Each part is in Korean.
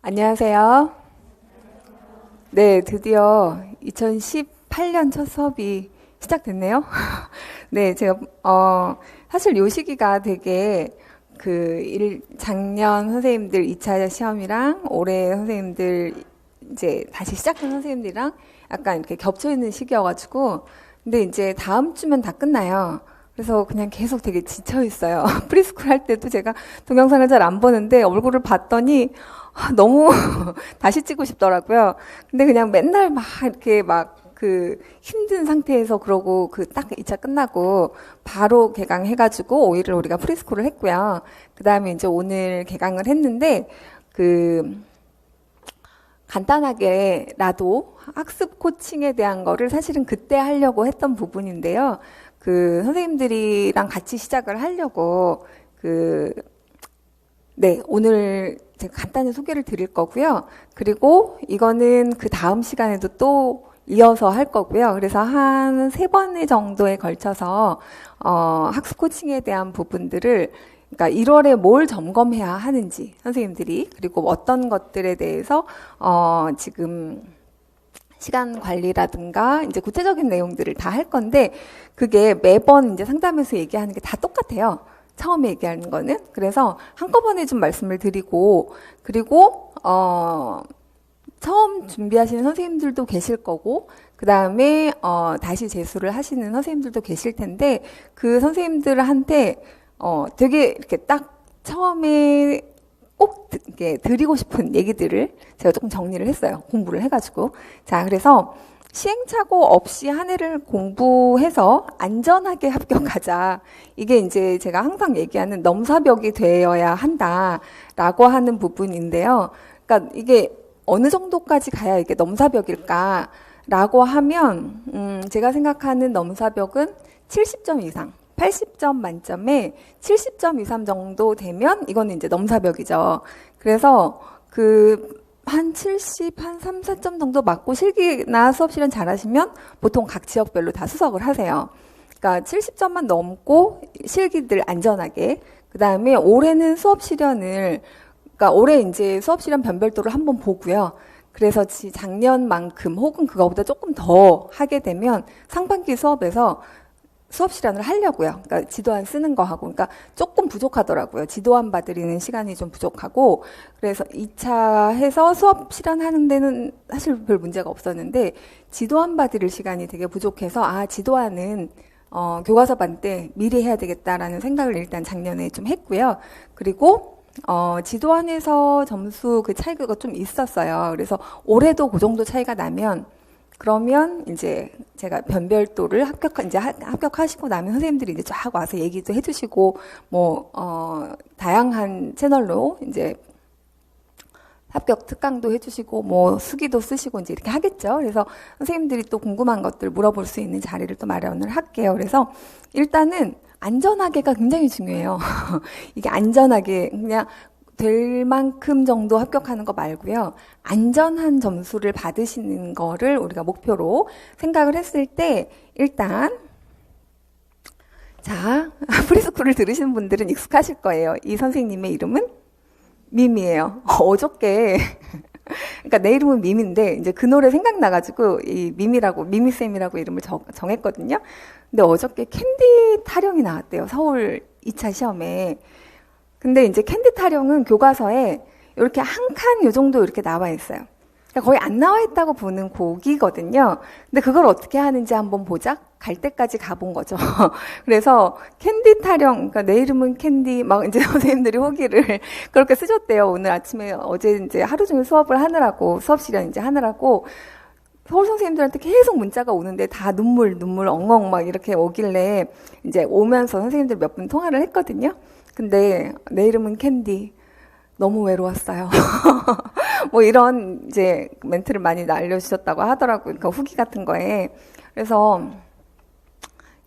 안녕하세요. 네, 드디어 2018년 첫 수업이 시작됐네요. 네, 제가, 사실 요 시기가 되게 작년 선생님들 2차 시험이랑 올해 선생님들 이제 다시 시작한 선생님들이랑 약간 이렇게 겹쳐 있는 시기여가지고, 근데 이제 다음 주면 다 끝나요. 그래서 그냥 계속 되게 지쳐 있어요. 프리스쿨 할 때도 제가 동영상을 잘 안 보는데 얼굴을 봤더니 너무 다시 찍고 싶더라고요. 근데 그냥 맨날 막 이렇게 막 힘든 상태에서 그러고 딱 2차 끝나고 바로 개강해가지고 5일을 우리가 프리스쿨을 했고요. 그 다음에 이제 오늘 개강을 했는데 그 간단하게라도 학습 코칭에 대한 거를 사실은 그때 하려고 했던 부분인데요. 선생님들이랑 같이 시작을 하려고 네, 오늘 제가 간단히 소개를 드릴 거고요. 그리고 이거는 그 다음 시간에도 또 이어서 할 거고요. 그래서 한 3번 정도에 걸쳐서 학습 코칭에 대한 부분들을 그러니까 1월에 뭘 점검해야 하는지 선생님들이 그리고 어떤 것들에 대해서 지금 시간 관리라든가 이제 구체적인 내용들을 다 할 건데 그게 매번 이제 상담에서 얘기하는 게 다 똑같아요. 처음에 얘기하는 거는. 그래서 한꺼번에 좀 말씀을 드리고 그리고 처음 준비하시는 선생님들도 계실 거고 그 다음에 다시 재수를 하시는 선생님들도 계실 텐데 그 선생님들한테 되게 이렇게 딱 처음에 꼭 이렇게 드리고 싶은 얘기들을 제가 조금 정리를 했어요. 공부를 해가지고. 자, 그래서 시행착오 없이 한 해를 공부해서 안전하게 합격하자. 이게 이제 제가 항상 얘기하는 넘사벽이 되어야 한다라고 하는 부분인데요. 그러니까 이게 어느 정도까지 가야 이게 넘사벽일까라고 하면 제가 생각하는 넘사벽은 70점 이상. 80점 만점에 70점 이상 정도 되면 이거는 이제 넘사벽이죠. 그래서 한 70, 한 3, 4점 정도 맞고 실기나 수업 실현 잘하시면 보통 각 지역별로 다 수석을 하세요. 그러니까 70점만 넘고 실기들 안전하게. 그 다음에 올해는 수업 실현을, 그러니까 올해 이제 수업 실현 변별도를 한번 보고요. 그래서 작년만큼 혹은 그거보다 조금 더 하게 되면 상반기 수업에서 수업 실현을 하려고요. 그러니까 지도안 쓰는 거 하고, 그러니까 조금 부족하더라고요. 지도안 봐드리는 시간이 좀 부족하고, 그래서 2차 해서 수업 실현하는 데는 사실 별 문제가 없었는데, 지도안 봐드릴 시간이 되게 부족해서, 지도안은, 교과서 반 때 미리 해야 되겠다라는 생각을 일단 작년에 좀 했고요. 그리고, 지도안에서 점수 차이가 좀 있었어요. 그래서 올해도 그 정도 차이가 나면, 그러면 이제 제가 변별도를 합격하시고 나면 선생님들이 이제 쫙 와서 얘기도 해주시고 다양한 채널로 이제 합격 특강도 해주시고 수기도 쓰시고 이제 이렇게 하겠죠. 그래서 선생님들이 또 궁금한 것들 물어볼 수 있는 자리를 또 마련을 할게요. 그래서 일단은 안전하게가 굉장히 중요해요. 이게 안전하게 그냥 될 만큼 정도 합격하는 거 말고요. 안전한 점수를 받으시는 거를 우리가 목표로 생각을 했을 때 일단 자, 프리스쿨을 들으시는 분들은 익숙하실 거예요. 이 선생님의 이름은 밈이에요. 어저께 그러니까 내 이름은 밈인데 이제 그 노래 생각나가지고 이 미미쌤이라고 이름을 정했거든요. 근데 어저께 캔디 타령이 나왔대요. 서울 2차 시험에. 근데 이제 캔디 타령은 교과서에 이렇게 한 칸 요 정도 이렇게 나와 있어요. 그러니까 거의 안 나와 있다고 보는 곡이거든요. 근데 그걸 어떻게 하는지 한번 보자. 갈 때까지 가본 거죠. 그래서 캔디 타령, 그러니까 내 이름은 캔디, 막 이제 선생님들이 호기를 그렇게 쓰셨대요. 오늘 아침에 어제 이제 하루 종일 수업 실현 이제 하느라고 서울 선생님들한테 계속 문자가 오는데 다 눈물 엉엉 막 이렇게 오길래 이제 오면서 선생님들 몇 분 통화를 했거든요. 근데 내 이름은 캔디. 너무 외로웠어요. 이런 이제 멘트를 많이 날려주셨다고 하더라고요. 그러니까 후기 같은 거에. 그래서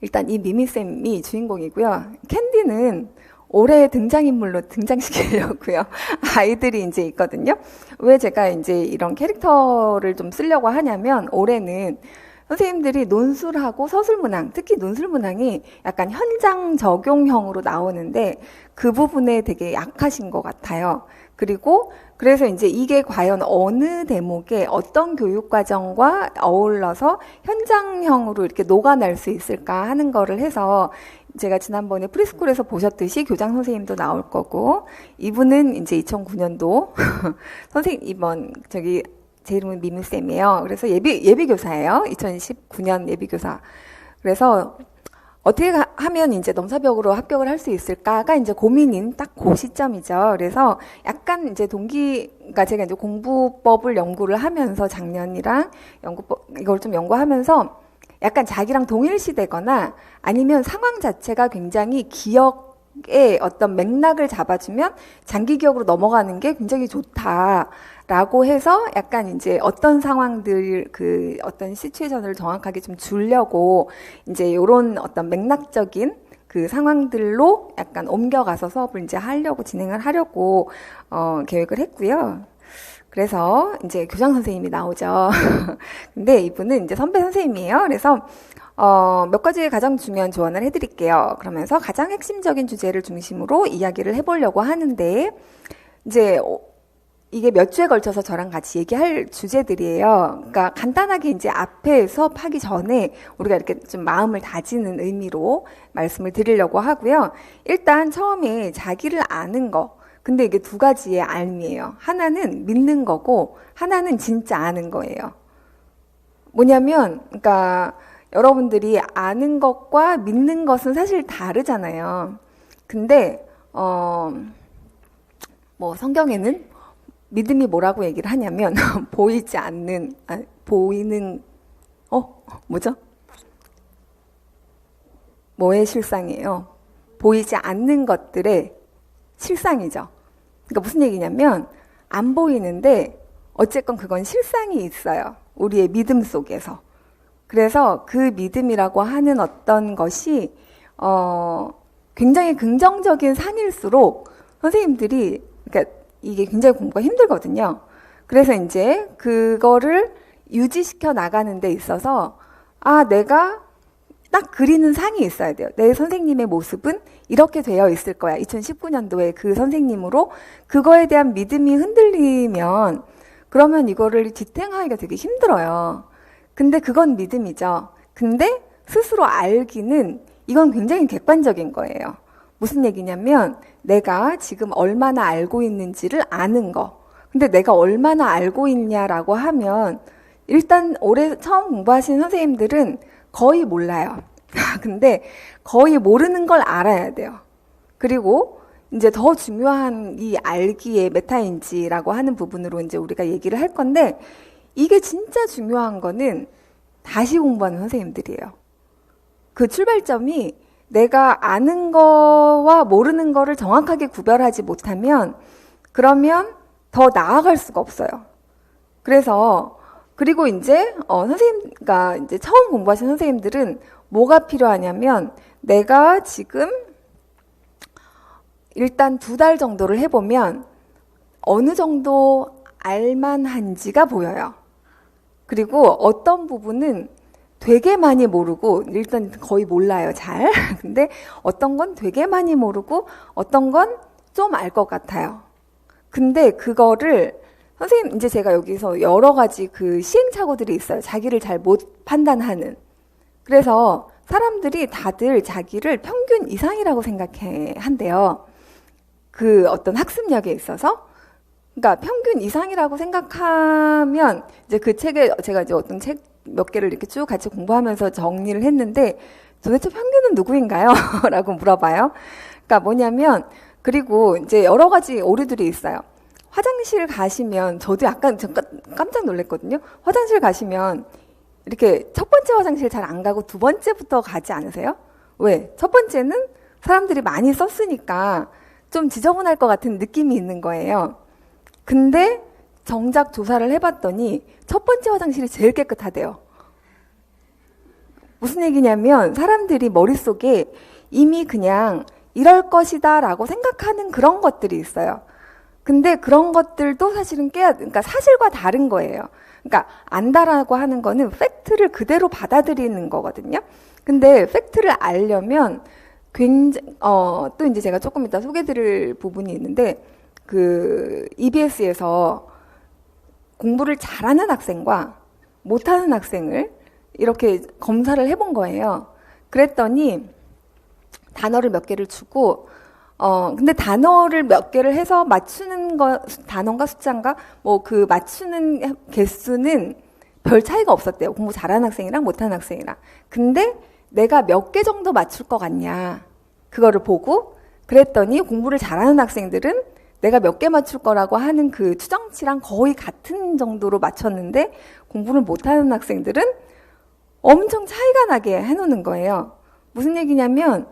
일단 이 미미쌤이 주인공이고요. 캔디는 올해 등장인물로 등장시키려고요. 아이들이 이제 있거든요. 왜 제가 이제 이런 캐릭터를 좀 쓰려고 하냐면 올해는 선생님들이 논술하고 서술문항, 특히 논술문항이 약간 현장 적용형으로 나오는데 그 부분에 되게 약하신 것 같아요. 그리고 그래서 이제 이게 과연 어느 대목에 어떤 교육 과정과 어울러서 현장형으로 이렇게 녹아날 수 있을까 하는 거를 해서 제가 지난번에 프리스쿨에서 보셨듯이 교장 선생님도 나올 거고 이분은 이제 2009년도 선생님 이번 저기 제 이름은 미미쌤이에요. 그래서 예비교사예요. 2019년 예비교사. 그래서 어떻게 하면 이제 넘사벽으로 합격을 할 수 있을까가 이제 고민인 딱 그 시점이죠. 그래서 약간 이제 그러니까 제가 이제 공부법을 연구를 하면서 작년이랑 이걸 좀 연구하면서 약간 자기랑 동일시되거나 아니면 상황 자체가 굉장히 기억의 어떤 맥락을 잡아주면 장기 기억으로 넘어가는 게 굉장히 좋다라고 해서 약간 이제 어떤 상황들 어떤 시츄에이션을 정확하게 좀 주려고 이제 요런 어떤 맥락적인 그 상황들로 약간 옮겨가서 수업을 이제 진행을 하려고 계획을 했고요. 그래서 이제 교장 선생님이 나오죠. 근데 이분은 이제 선배 선생님이에요. 그래서 몇 가지 가장 중요한 조언을 해드릴게요. 그러면서 가장 핵심적인 주제를 중심으로 이야기를 해보려고 하는데 이제 이게 몇 주에 걸쳐서 저랑 같이 얘기할 주제들이에요. 그러니까 간단하게 이제 앞에 수업하기 전에 우리가 이렇게 좀 마음을 다지는 의미로 말씀을 드리려고 하고요. 일단 처음에 자기를 아는 거. 근데 이게 두 가지의 알미예요. 하나는 믿는 거고 하나는 진짜 아는 거예요. 뭐냐면 그러니까 여러분들이 아는 것과 믿는 것은 사실 다르잖아요. 근데 뭐 성경에는 믿음이 뭐라고 얘기를 하냐면 보이지 않는 보이는 뭐죠? 뭐의 실상이에요? 보이지 않는 것들의 실상이죠. 그러니까 무슨 얘기냐면 안 보이는데 어쨌건 그건 실상이 있어요. 우리의 믿음 속에서. 그래서 그 믿음이라고 하는 어떤 것이 굉장히 긍정적인 상일수록 선생님들이 그러니까 이게 굉장히 공부가 힘들거든요. 그래서 이제 그거를 유지시켜 나가는 데 있어서 내가 딱 그리는 상이 있어야 돼요. 내 선생님의 모습은 이렇게 되어 있을 거야. 2019년도에 그 선생님으로 그거에 대한 믿음이 흔들리면 그러면 이거를 지탱하기가 되게 힘들어요. 근데 그건 믿음이죠. 근데 스스로 알기는 이건 굉장히 객관적인 거예요. 무슨 얘기냐면 내가 지금 얼마나 알고 있는지를 아는 거. 근데 내가 얼마나 알고 있냐라고 하면 일단 올해 처음 공부하신 선생님들은 거의 몰라요. 근데 거의 모르는 걸 알아야 돼요. 그리고 이제 더 중요한 이 알기의 메타인지라고 하는 부분으로 이제 우리가 얘기를 할 건데 이게 진짜 중요한 거는 다시 공부하는 선생님들이에요. 그 출발점이 내가 아는 거와 모르는 거를 정확하게 구별하지 못하면 그러면 더 나아갈 수가 없어요. 그리고 이제 선생님과 이제 처음 공부하신 선생님들은 뭐가 필요하냐면 내가 지금 일단 2달 정도를 해보면 어느 정도 알만한지가 보여요. 그리고 어떤 부분은 되게 많이 모르고 일단 거의 몰라요, 잘. 근데 어떤 건 되게 많이 모르고 어떤 건 좀 알 것 같아요. 근데 그거를 선생님 이제 제가 여기서 여러 가지 그 시행착오들이 있어요. 자기를 잘 못 판단하는. 그래서 사람들이 다들 자기를 평균 이상이라고 한대요. 그 어떤 학습력에 있어서. 그러니까 평균 이상이라고 생각하면 이제 그 책에 제가 이제 어떤 책 몇 개를 이렇게 쭉 같이 공부하면서 정리를 했는데 도대체 평균은 누구인가요? 라고 물어봐요. 그러니까 뭐냐면 그리고 이제 여러 가지 오류들이 있어요. 화장실 가시면 저도 약간 깜짝 놀랐거든요. 화장실 가시면 이렇게 첫 번째 화장실 잘 안 가고 두 번째부터 가지 않으세요? 왜? 첫 번째는 사람들이 많이 썼으니까 좀 지저분할 것 같은 느낌이 있는 거예요. 근데 정작 조사를 해봤더니 첫 번째 화장실이 제일 깨끗하대요. 무슨 얘기냐면 사람들이 머릿속에 이미 그냥 이럴 것이다 라고 생각하는 그런 것들이 있어요. 근데 그런 것들도 사실은 그러니까 사실과 다른 거예요. 그러니까 안다라고 하는 거는 팩트를 그대로 받아들이는 거거든요. 근데 팩트를 알려면 굉장히 또 이제 제가 조금 이따 소개드릴 부분이 있는데 그 EBS에서 공부를 잘하는 학생과 못하는 학생을 이렇게 검사를 해본 거예요. 그랬더니 단어를 몇 개를 주고 근데 단어를 몇 개를 해서 맞추는 거, 단어인가 숫자인가 뭐 그 맞추는 개수는 별 차이가 없었대요. 공부 잘하는 학생이랑 못하는 학생이랑. 근데 내가 몇 개 정도 맞출 것 같냐 그거를 보고, 그랬더니 공부를 잘하는 학생들은 내가 몇 개 맞출 거라고 하는 그 추정치랑 거의 같은 정도로 맞췄는데, 공부를 못하는 학생들은 엄청 차이가 나게 해놓는 거예요. 무슨 얘기냐면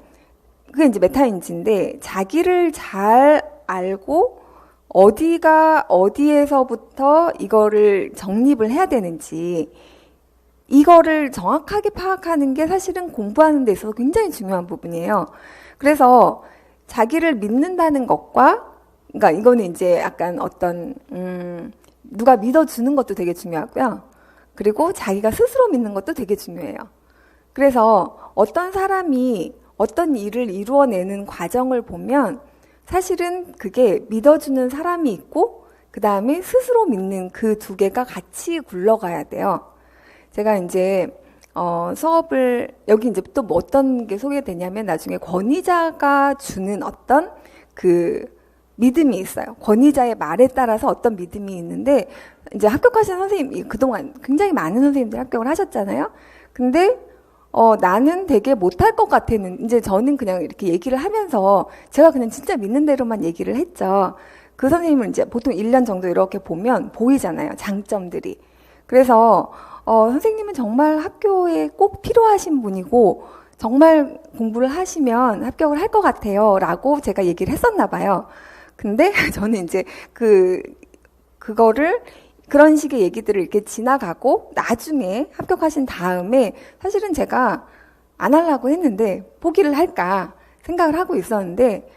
그게 이제 메타인지인데, 자기를 잘 알고 어디에서부터 이거를 정립을 해야 되는지, 이거를 정확하게 파악하는 게 사실은 공부하는 데 있어서 굉장히 중요한 부분이에요. 그래서 자기를 믿는다는 것과, 그러니까 이거는 이제 약간 어떤 누가 믿어주는 것도 되게 중요하고요. 그리고 자기가 스스로 믿는 것도 되게 중요해요. 그래서 어떤 사람이 어떤 일을 이루어내는 과정을 보면 사실은 그게 믿어주는 사람이 있고 그 다음에 스스로 믿는 그 두 개가 같이 굴러가야 돼요. 제가 이제 수업을 여기 이제 또 뭐 어떤 게 소개되냐면, 나중에 권위자가 주는 어떤 그 믿음이 있어요. 권위자의 말에 따라서 어떤 믿음이 있는데, 이제 합격하신 선생님, 그동안 굉장히 많은 선생님들이 합격을 하셨잖아요. 근데 나는 되게 못할 것 같아는, 이제 저는 그냥 이렇게 얘기를 하면서 제가 그냥 진짜 믿는 대로만 얘기를 했죠. 그 선생님을 이제 보통 1년 정도 이렇게 보면 보이잖아요. 장점들이. 그래서 선생님은 정말 학교에 꼭 필요하신 분이고 정말 공부를 하시면 합격을 할 것 같아요 라고 제가 얘기를 했었나 봐요. 근데 저는 이제 그거를 그런 식의 얘기들을 이렇게 지나가고 나중에 합격하신 다음에 사실은 제가 안 하려고 했는데 포기를 할까 생각을 하고 있었는데,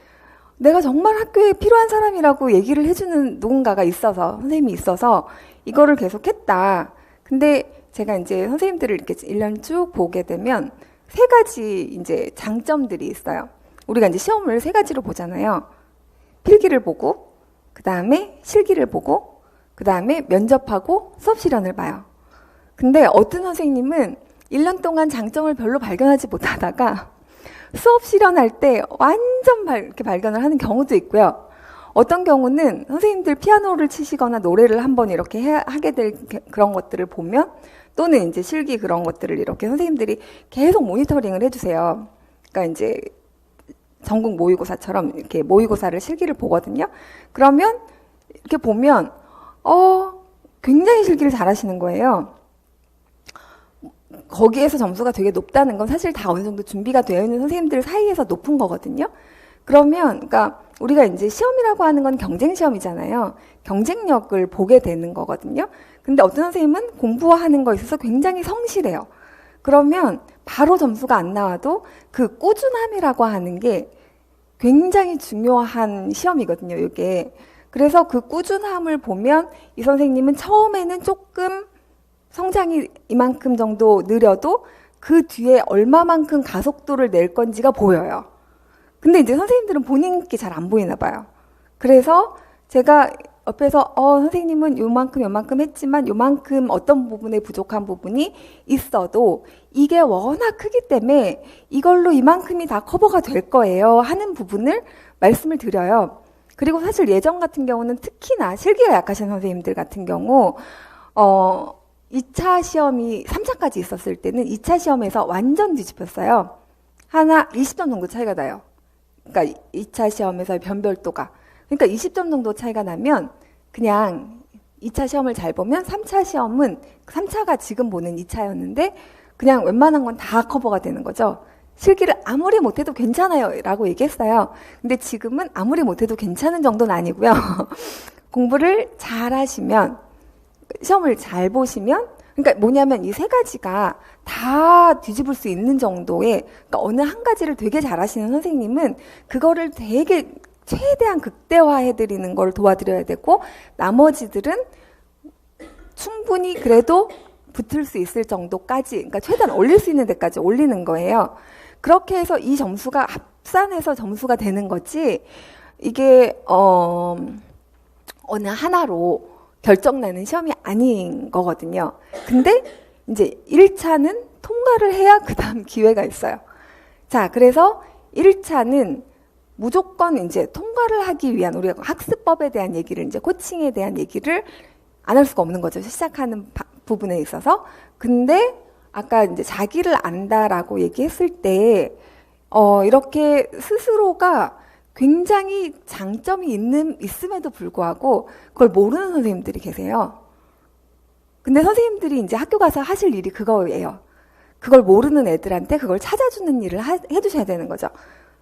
내가 정말 학교에 필요한 사람이라고 얘기를 해주는 누군가가 있어서, 선생님이 있어서 이거를 계속 했다. 근데 제가 이제 선생님들을 이렇게 1년 쭉 보게 되면 3가지 이제 장점들이 있어요. 우리가 이제 시험을 3가지로 보잖아요. 필기를 보고, 그 다음에 실기를 보고, 그 다음에 면접하고 수업 실현을 봐요. 근데 어떤 선생님은 1년 동안 장점을 별로 발견하지 못하다가 수업 실현할 때 완전 이렇게 발견을 하는 경우도 있고요. 어떤 경우는 선생님들 피아노를 치시거나 노래를 한번 이렇게 하게 될 그런 것들을 보면, 또는 이제 실기 그런 것들을 이렇게 선생님들이 계속 모니터링을 해주세요. 그러니까 이제 전국 모의고사처럼 이렇게 모의고사를 실기를 보거든요. 그러면 이렇게 보면 굉장히 실기를 잘하시는 거예요. 거기에서 점수가 되게 높다는 건 사실 다 어느 정도 준비가 되어 있는 선생님들 사이에서 높은 거거든요. 그러면, 그러니까 우리가 이제 시험이라고 하는 건 경쟁 시험이잖아요. 경쟁력을 보게 되는 거거든요. 근데 어떤 선생님은 공부하는 거에 있어서 굉장히 성실해요. 그러면 바로 점수가 안 나와도 그 꾸준함이라고 하는 게 굉장히 중요한 시험이거든요, 이게. 그래서 그 꾸준함을 보면 이 선생님은 처음에는 조금 성장이 이만큼 정도 느려도 그 뒤에 얼마만큼 가속도를 낼 건지가 보여요. 근데 이제 선생님들은 본인께 잘 안 보이나 봐요. 그래서 제가 옆에서 선생님은 요만큼 했지만 요만큼 어떤 부분에 부족한 부분이 있어도 이게 워낙 크기 때문에 이걸로 이만큼이 다 커버가 될 거예요 하는 부분을 말씀을 드려요. 그리고 사실 예전 같은 경우는 특히나 실기가 약하신 선생님들 같은 경우 2차 시험이 3차까지 있었을 때는 2차 시험에서 완전 뒤집혔어요. 하나 20점 정도 차이가 나요. 그러니까 2차 시험에서의 변별도가. 그러니까 20점 정도 차이가 나면 그냥 2차 시험을 잘 보면 3차 시험은 3차가 지금 보는 2차였는데 그냥 웬만한 건 다 커버가 되는 거죠. 실기를 아무리 못해도 괜찮아요 라고 얘기했어요. 근데 지금은 아무리 못해도 괜찮은 정도는 아니고요. 공부를 잘 하시면, 시험을 잘 보시면, 그러니까 뭐냐면 이 3가지가 다 뒤집을 수 있는 정도의, 그러니까 어느 한 가지를 되게 잘하시는 선생님은 그거를 되게 최대한 극대화해드리는 걸 도와드려야 되고, 나머지들은 충분히 그래도 붙을 수 있을 정도까지, 그러니까 최대한 올릴 수 있는 데까지 올리는 거예요. 그렇게 해서 이 점수가 합산해서 점수가 되는 거지, 이게 어느 하나로 결정나는 시험이 아닌 거거든요. 근데 이제 1차는 통과를 해야 그 다음 기회가 있어요. 자, 그래서 1차는 무조건 이제 통과를 하기 위한 우리가 학습법에 대한 얘기를 이제 코칭에 대한 얘기를 안 할 수가 없는 거죠. 시작하는 부분에 있어서. 근데 아까 이제 자기를 안다라고 얘기했을 때 이렇게 스스로가 굉장히 장점이 있음에도 불구하고 그걸 모르는 선생님들이 계세요. 근데 선생님들이 이제 학교 가서 하실 일이 그거예요. 그걸 모르는 애들한테 그걸 찾아주는 일을 해주셔야 되는 거죠.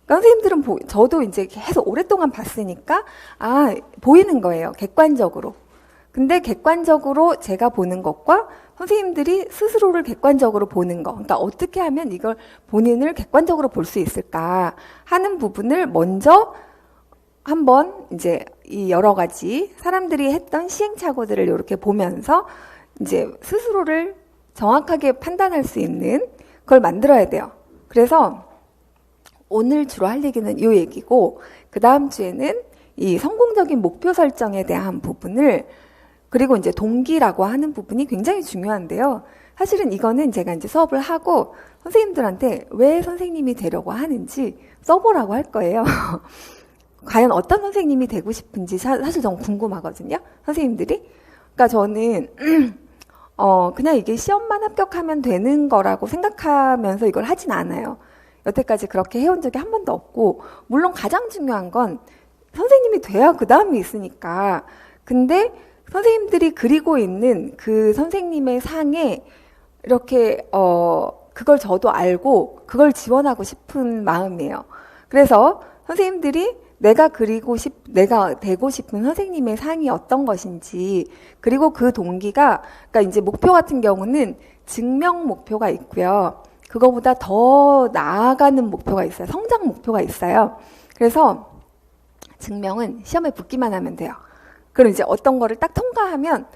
그러니까 선생님들은 저도 이제 계속 오랫동안 봤으니까 보이는 거예요. 객관적으로. 근데 객관적으로 제가 보는 것과 선생님들이 스스로를 객관적으로 보는 거, 그러니까 어떻게 하면 이걸 본인을 객관적으로 볼 수 있을까 하는 부분을 먼저 한번 이제 이 여러 가지 사람들이 했던 시행착오들을 이렇게 보면서 이제 스스로를 정확하게 판단할 수 있는 걸 만들어야 돼요. 그래서 오늘 주로 할 얘기는 이 얘기고, 그 다음 주에는 이 성공적인 목표 설정에 대한 부분을, 그리고 이제 동기라고 하는 부분이 굉장히 중요한데요. 사실은 이거는 제가 이제 수업을 하고 선생님들한테 왜 선생님이 되려고 하는지 써보라고 할 거예요. 과연 어떤 선생님이 되고 싶은지 사실 너무 궁금하거든요. 선생님들이. 그러니까 저는 그냥 이게 시험만 합격하면 되는 거라고 생각하면서 이걸 하진 않아요. 여태까지 그렇게 해온 적이 한 번도 없고, 물론 가장 중요한 건 선생님이 돼야 그 다음이 있으니까. 근데 선생님들이 그리고 있는 그 선생님의 상에 이렇게 그걸 저도 알고 그걸 지원하고 싶은 마음이에요. 그래서 선생님들이 내가 되고 싶은 선생님의 상이 어떤 것인지, 그리고 그 동기가, 그러니까 이제 목표 같은 경우는 증명 목표가 있고요. 그거보다 더 나아가는 목표가 있어요. 성장 목표가 있어요. 그래서 증명은 시험에 붙기만 하면 돼요. 그럼 이제 어떤 거를 딱 통과하면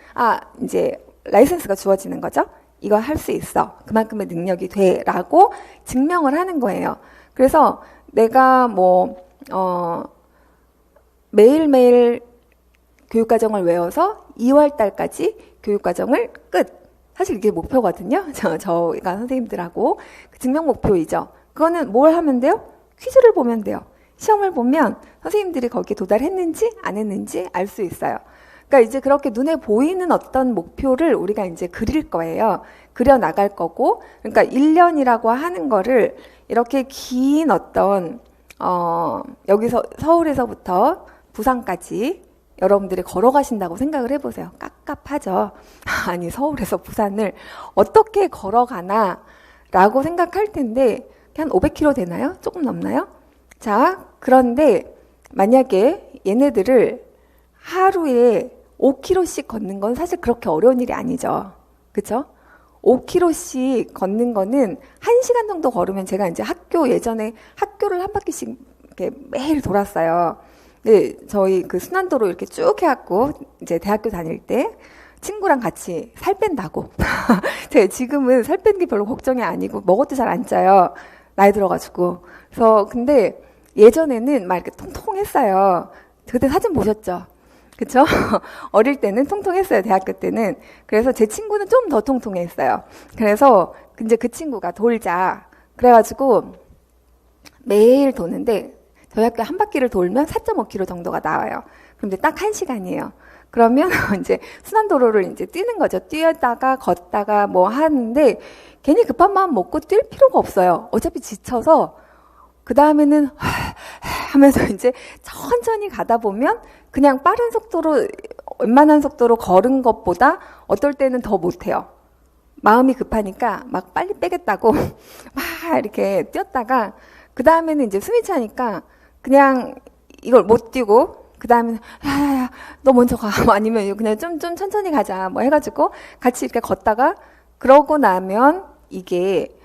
이제 라이센스가 주어지는 거죠. 이거 할 수 있어. 그만큼의 능력이 돼. 라고 증명을 하는 거예요. 그래서 내가 매일매일 교육과정을 외워서 2월 달까지 교육과정을 끝. 사실 이게 목표거든요. 저희가 선생님들하고 그 증명 목표이죠. 그거는 뭘 하면 돼요? 퀴즈를 보면 돼요. 시험을 보면 선생님들이 거기에 도달했는지 안 했는지 알 수 있어요. 그러니까 이제 그렇게 눈에 보이는 어떤 목표를 우리가 이제 그릴 거예요. 그려 나갈 거고, 그러니까 1년이라고 하는 거를 이렇게 긴 어떤 여기서 서울에서부터 부산까지 여러분들이 걸어가신다고 생각을 해보세요. 깝깝하죠. 아니, 서울에서 부산을 어떻게 걸어가나 라고 생각할 텐데 한 500km 되나요? 조금 넘나요? 자, 그런데 만약에 얘네들을 하루에 5km씩 걷는 건 사실 그렇게 어려운 일이 아니죠. 그쵸? 5km씩 걷는 거는 1시간 정도 걸으면, 제가 이제 예전에 학교를 한 바퀴씩 이렇게 매일 돌았어요. 네, 저희 그 순환도로 이렇게 쭉 해갖고 이제 대학교 다닐 때 친구랑 같이 살 뺀다고. 제가 지금은 살 빼는 게 별로 걱정이 아니고 먹어도 잘 안 쪄요. 나이 들어가지고. 그래서 근데 예전에는 막 이렇게 통통했어요. 그때 사진 보셨죠? 그쵸? 어릴 때는 통통했어요, 대학교 때는. 그래서 제 친구는 좀 더 통통했어요. 그래서 이제 그 친구가 돌자. 그래가지고 매일 도는데 저희 학교 한 바퀴를 돌면 4.5km 정도가 나와요. 그럼 이제 딱 1시간이에요. 그러면 이제 순환도로를 이제 뛰는 거죠. 뛰었다가 걷다가 뭐 하는데 괜히 급한 마음 먹고 뛸 필요가 없어요. 어차피 지쳐서 그 다음에는 하면서 이제 천천히 가다 보면 그냥 빠른 속도로, 웬만한 속도로 걸은 것보다 어떨 때는 더 못해요. 마음이 급하니까 막 빨리 빼겠다고 막 이렇게 뛰었다가 그 다음에는 이제 숨이 차니까 그냥 이걸 못 뛰고 그 다음에는 야야야 너 먼저 가. 아니면 그냥 좀 천천히 가자 뭐 해가지고 같이 이렇게 걷다가, 그러고 나면 이게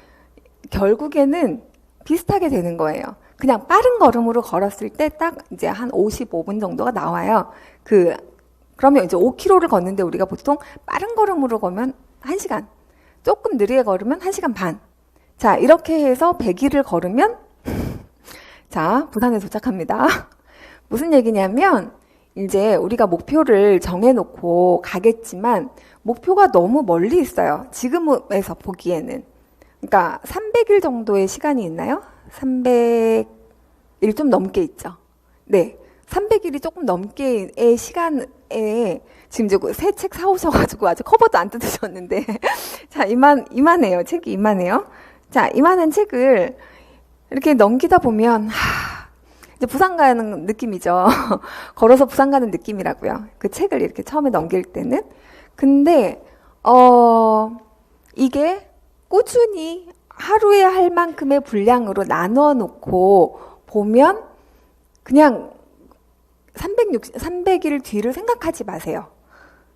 결국에는 비슷하게 되는 거예요. 그냥 빠른 걸음으로 걸었을 때 딱 이제 한 55분 정도가 나와요. 그러면 이제 5km를 걷는데 우리가 보통 빠른 걸음으로 걸으면 1시간, 조금 느리게 걸으면 1시간 반. 자, 이렇게 해서 100일을 걸으면 자, 부산에 도착합니다. 무슨 얘기냐면 이제 우리가 목표를 정해놓고 가겠지만 목표가 너무 멀리 있어요. 지금에서 보기에는. 그러니까 300일 정도의 시간이 있나요? 300일 좀 넘게 있죠. 네. 300일이 조금 넘게의 시간에 지금 이제 새 책 사오셔가지고 아직 커버도 안 뜯으셨는데 자, 이만해요. 책이 이만해요. 자, 이만한 책을 이렇게 넘기다 보면 이제 부산 가는 느낌이죠. 걸어서 부산 가는 느낌이라고요. 그 책을 이렇게 처음에 넘길 때는. 근데 이게 꾸준히 하루에 할 만큼의 분량으로 나누어 놓고 보면 그냥 300일 뒤를 생각하지 마세요.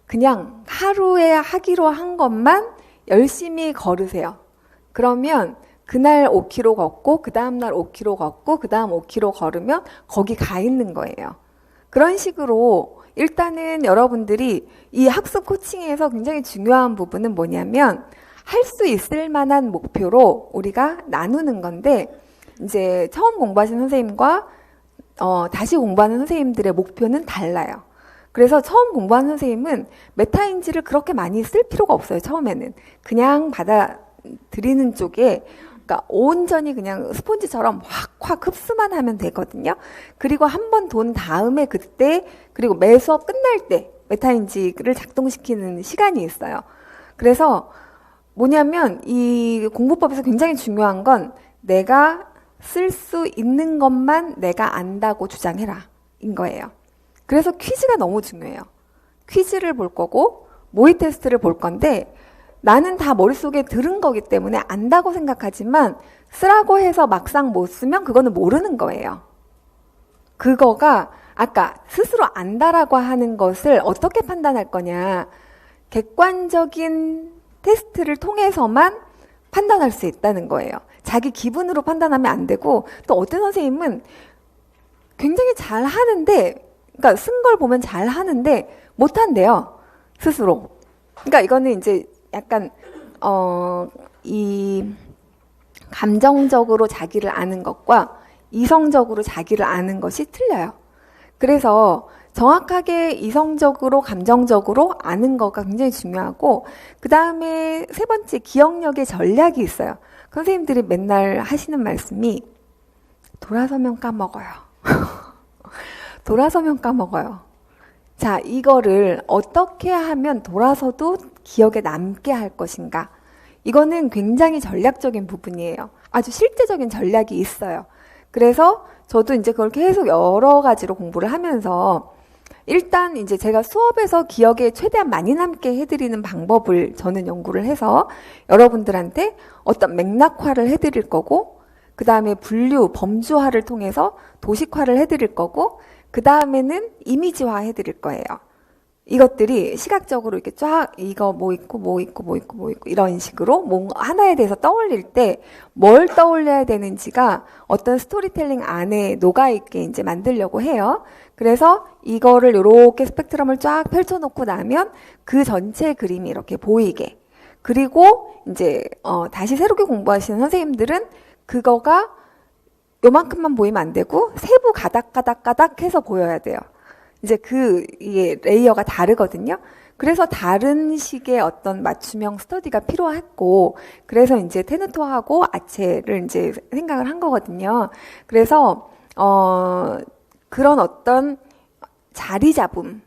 그냥 하루에 하기로 한 것만 열심히 걸으세요. 그러면 그날 5km 걷고 그 다음날 5km 걷고 그 다음 5km 걸으면 거기 가 있는 거예요. 그런 식으로 일단은 여러분들이 이 학습 코칭에서 굉장히 중요한 부분은 뭐냐면 할 수 있을 만한 목표로 우리가 나누는 건데 이제 처음 공부하신 선생님과 다시 공부하는 선생님들의 목표는 달라요. 그래서 처음 공부하는 선생님은 메타인지를 그렇게 많이 쓸 필요가 없어요. 처음에는 그냥 받아들이는 쪽에 그러니까 온전히 그냥 스폰지처럼 확확 흡수만 하면 되거든요. 그리고 한 번 돈 다음에 그때 그리고 매 수업 끝날 때 메타인지를 작동시키는 시간이 있어요. 그래서 뭐냐면 이 공부법에서 굉장히 중요한 건 내가 쓸 수 있는 것만 내가 안다고 주장해라 인 거예요. 그래서 퀴즈가 너무 중요해요. 퀴즈를 볼 거고 모의 테스트를 볼 건데 나는 다 머릿속에 들은 거기 때문에 안다고 생각하지만 쓰라고 해서 막상 못 쓰면 그거는 모르는 거예요. 그거가 아까 스스로 안다라고 하는 것을 어떻게 판단할 거냐. 객관적인 테스트를 통해서만 판단할 수 있다는 거예요. 자기 기분으로 판단하면 안 되고 또 어떤 선생님은 굉장히 잘 하는데 그러니까 쓴 걸 보면 잘 하는데 못 한대요. 스스로. 그러니까 이거는 이제 약간 이 감정적으로 자기를 아는 것과 이성적으로 자기를 아는 것이 틀려요. 그래서 정확하게 이성적으로 감정적으로 아는 거가 굉장히 중요하고 그 다음에 세 번째 기억력의 전략이 있어요. 선생님들이 맨날 하시는 말씀이 돌아서면 까먹어요. 돌아서면 까먹어요. 자, 이거를 어떻게 하면 돌아서도 기억에 남게 할 것인가. 이거는 굉장히 전략적인 부분이에요. 아주 실제적인 전략이 있어요. 그래서 저도 이제 그걸 계속 여러 가지로 공부를 하면서 일단 이제 제가 수업에서 기억에 최대한 많이 남게 해드리는 방법을 저는 연구를 해서 여러분들한테 어떤 맥락화를 해드릴 거고 그 다음에 분류, 범주화를 통해서 도식화를 해드릴 거고 그 다음에는 이미지화 해드릴 거예요. 이것들이 시각적으로 이렇게 쫙 이거 뭐 있고 뭐 있고 뭐 있고 뭐 있고 이런 식으로 뭐 하나에 대해서 떠올릴 때 뭘 떠올려야 되는지가 어떤 스토리텔링 안에 녹아있게 이제 만들려고 해요. 그래서 이거를 이렇게 스펙트럼을 쫙 펼쳐놓고 나면 그 전체 그림이 이렇게 보이게. 그리고 이제 다시 새롭게 공부하시는 선생님들은 그거가 요만큼만 보이면 안 되고 세부 가닥가닥가닥 해서 보여야 돼요. 이제 이게 레이어가 다르거든요. 그래서 다른 식의 어떤 맞춤형 스터디가 필요했고, 그래서 이제 테누토하고 아체를 이제 생각을 한 거거든요. 그래서, 그런 어떤 자리 잡음,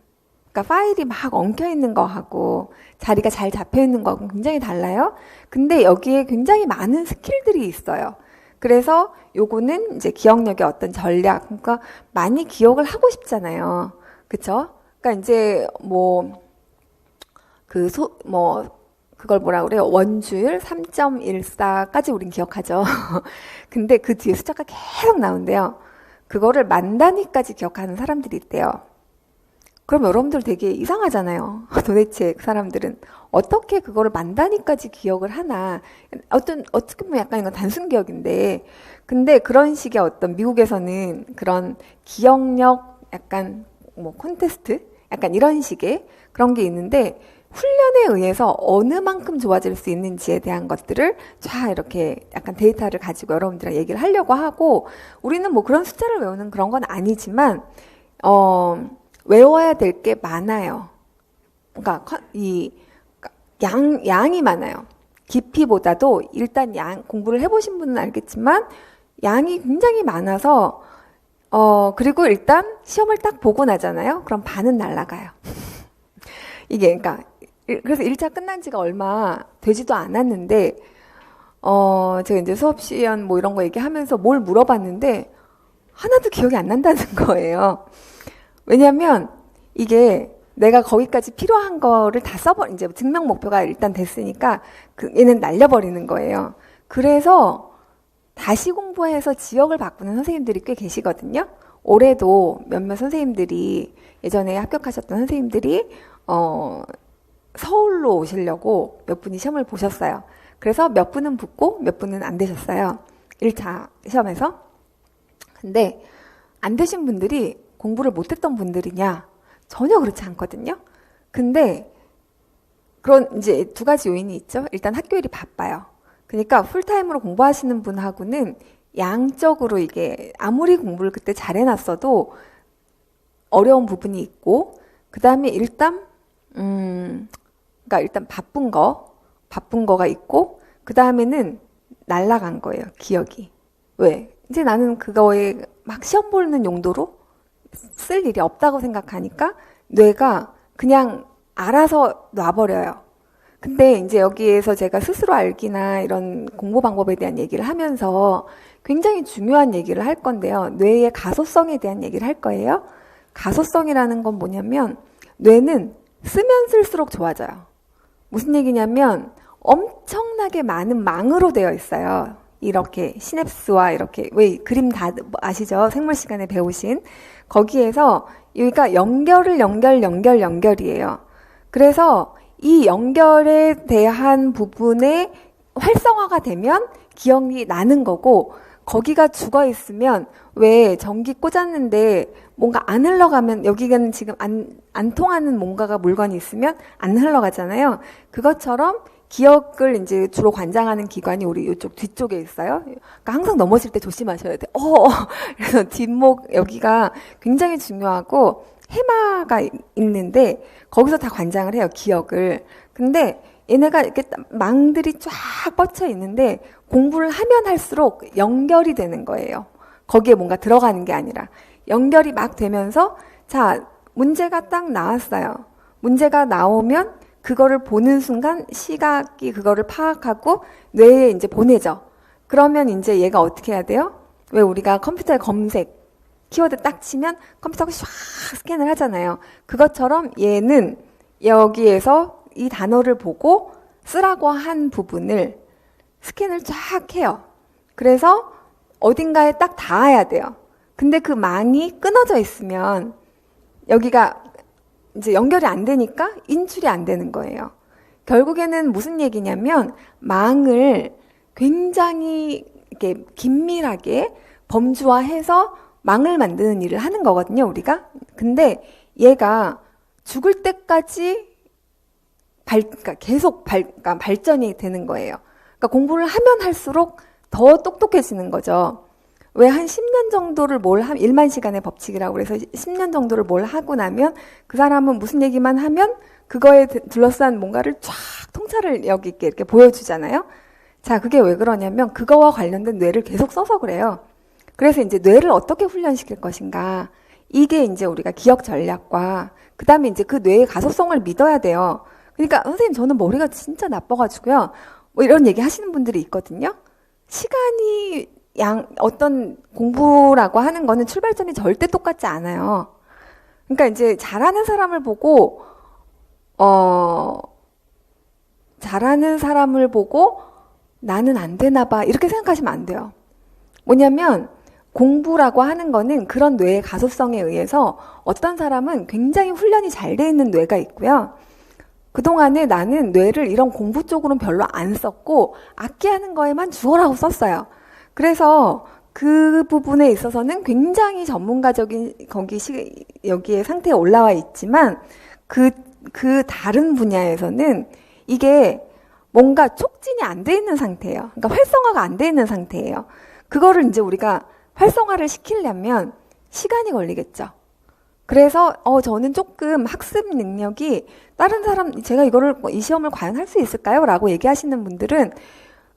그러니까 파일이 막 엉켜 있는 거하고 자리가 잘 잡혀 있는 거하고 굉장히 달라요. 근데 여기에 굉장히 많은 스킬들이 있어요. 그래서 요거는 이제 기억력의 어떤 전략, 그러니까 많이 기억을 하고 싶잖아요. 그쵸? 그러니까 이제 그걸 뭐라 그래요? 원주율 3.14까지 우린 기억하죠. 근데 그 뒤에 숫자가 계속 나온대요. 그거를 만 단위까지 기억하는 사람들이 있대요. 그럼 여러분들 되게 이상하잖아요. 도대체 그 사람들은 어떻게 그거를 만 단위까지 기억을 하나. 어떻게 보면 약간 이건 단순 기억인데. 근데 그런 식의 어떤 미국에서는 그런 기억력 약간 콘테스트? 약간 이런 식의 그런 게 있는데 훈련에 의해서 어느 만큼 좋아질 수 있는지에 대한 것들을 쫙 이렇게 약간 데이터를 가지고 여러분들이랑 얘기를 하려고 하고 우리는 그런 숫자를 외우는 그런 건 아니지만 외워야 될 게 많아요. 그러니까 양이 많아요. 깊이보다도 일단 공부를 해보신 분은 알겠지만 양이 굉장히 많아서 그리고 일단 시험을 딱 보고 나잖아요. 그럼 반은 날아가요. 이게 그러니까 그래서 1차 끝난 지가 얼마 되지도 않았는데 제가 이제 수업 시연 뭐 이런 거 얘기하면서 뭘 물어봤는데 하나도 기억이 안 난다는 거예요. 왜냐면 이게 내가 거기까지 필요한 거를 다 이제 증명 목표가 일단 됐으니까 얘는 날려버리는 거예요. 그래서 다시 공부해서 지역을 바꾸는 선생님들이 꽤 계시거든요. 올해도 몇몇 선생님들이 예전에 합격하셨던 선생님들이 서울로 오시려고 몇 분이 시험을 보셨어요. 그래서 몇 분은 붙고 몇 분은 안 되셨어요. 1차 시험에서. 근데 안 되신 분들이 공부를 못했던 분들이냐? 전혀 그렇지 않거든요. 근데 그런 이제 두 가지 요인이 있죠. 일단 학교 일이 바빠요. 그러니까 풀타임으로 공부하시는 분하고는 양적으로 이게 아무리 공부를 그때 잘 해놨어도 어려운 부분이 있고, 그 다음에 일단 그러니까 일단 바쁜 거가 있고, 그 다음에는 날라간 거예요. 기억이. 왜? 이제 나는 그거에 막 시험 보는 용도로 쓸 일이 없다고 생각하니까 뇌가 그냥 알아서 놔버려요. 근데 이제 여기에서 제가 스스로 알기나 이런 공부 방법에 대한 얘기를 하면서 굉장히 중요한 얘기를 할 건데요. 뇌의 가소성에 대한 얘기를 할 거예요. 가소성이라는 건 뭐냐면 뇌는 쓰면 쓸수록 좋아져요. 무슨 얘기냐면 엄청나게 많은 망으로 되어 있어요. 이렇게 시냅스와 이렇게 왜 그림 다 아시죠? 생물 시간에 배우신 거기에서 여기가 연결이에요. 그래서 이 연결에 대한 부분에 활성화가 되면 기억이 나는 거고, 거기가 죽어 있으면 왜 전기 꽂았는데 뭔가 안 흘러가면, 여기는 지금 안 통하는 뭔가가 물건이 있으면 안 흘러가잖아요. 그것처럼 기억을 이제 주로 관장하는 기관이 우리 이쪽 뒤쪽에 있어요. 그러니까 항상 넘어질 때 조심하셔야 돼요. 그래서 뒷목 여기가 굉장히 중요하고 해마가 있는데 거기서 다 관장을 해요, 기억을. 근데 얘네가 이렇게 망들이 쫙 뻗쳐 있는데 공부를 하면 할수록 연결이 되는 거예요. 거기에 뭔가 들어가는 게 아니라 연결이 막 되면서, 자, 문제가 딱 나왔어요. 문제가 나오면 그거를 보는 순간 시각이 그거를 파악하고 뇌에 이제 보내죠. 그러면 이제 얘가 어떻게 해야 돼요? 왜 우리가 컴퓨터에 검색 키워드 딱 치면 컴퓨터가 샥 스캔을 하잖아요. 그것처럼 얘는 여기에서 이 단어를 보고 쓰라고 한 부분을 스캔을 쫙 해요. 그래서 어딘가에 딱 닿아야 돼요. 근데 그 망이 끊어져 있으면 여기가 이제 연결이 안 되니까 인출이 안 되는 거예요. 결국에는 무슨 얘기냐면 망을 굉장히 이렇게 긴밀하게 범주화해서 망을 만드는 일을 하는 거거든요, 우리가. 근데 얘가 죽을 때까지 그러니까 계속 그러니까 발전이 되는 거예요. 그러니까 공부를 하면 할수록 더 똑똑해지는 거죠. 왜 한 10년 정도를 1만 시간의 법칙이라고 그래서 10년 정도를 뭘 하고 나면 그 사람은 무슨 얘기만 하면 그거에 둘러싼 뭔가를 쫙 통찰을 여기 이렇게 보여주잖아요. 자, 그게 왜 그러냐면 그거와 관련된 뇌를 계속 써서 그래요. 그래서 이제 뇌를 어떻게 훈련시킬 것인가. 이게 이제 우리가 기억 전략과 그 다음에 이제 그 뇌의 가소성을 믿어야 돼요. 그러니까 선생님 저는 머리가 진짜 나빠가지고요. 뭐 이런 얘기 하시는 분들이 있거든요. 시간이 어떤 공부라고 하는 거는 출발점이 절대 똑같지 않아요. 그러니까 이제 잘하는 사람을 보고 나는 안 되나 봐 이렇게 생각하시면 안 돼요. 뭐냐면 공부라고 하는 거는 그런 뇌의 가소성에 의해서 어떤 사람은 굉장히 훈련이 잘 돼 있는 뇌가 있고요. 그동안에 나는 뇌를 이런 공부 쪽으로는 별로 안 썼고 악기하는 거에만 주어라고 썼어요. 그래서 그 부분에 있어서는 굉장히 전문가적인 여기에 상태에 올라와 있지만 그 다른 분야에서는 이게 뭔가 촉진이 안 돼 있는 상태예요. 그러니까 활성화가 안 돼 있는 상태예요. 그거를 이제 우리가 활성화를 시키려면 시간이 걸리겠죠. 그래서 저는 조금 학습 능력이 다른 사람 제가 이 시험을 과연 할 수 있을까요? 라고 얘기하시는 분들은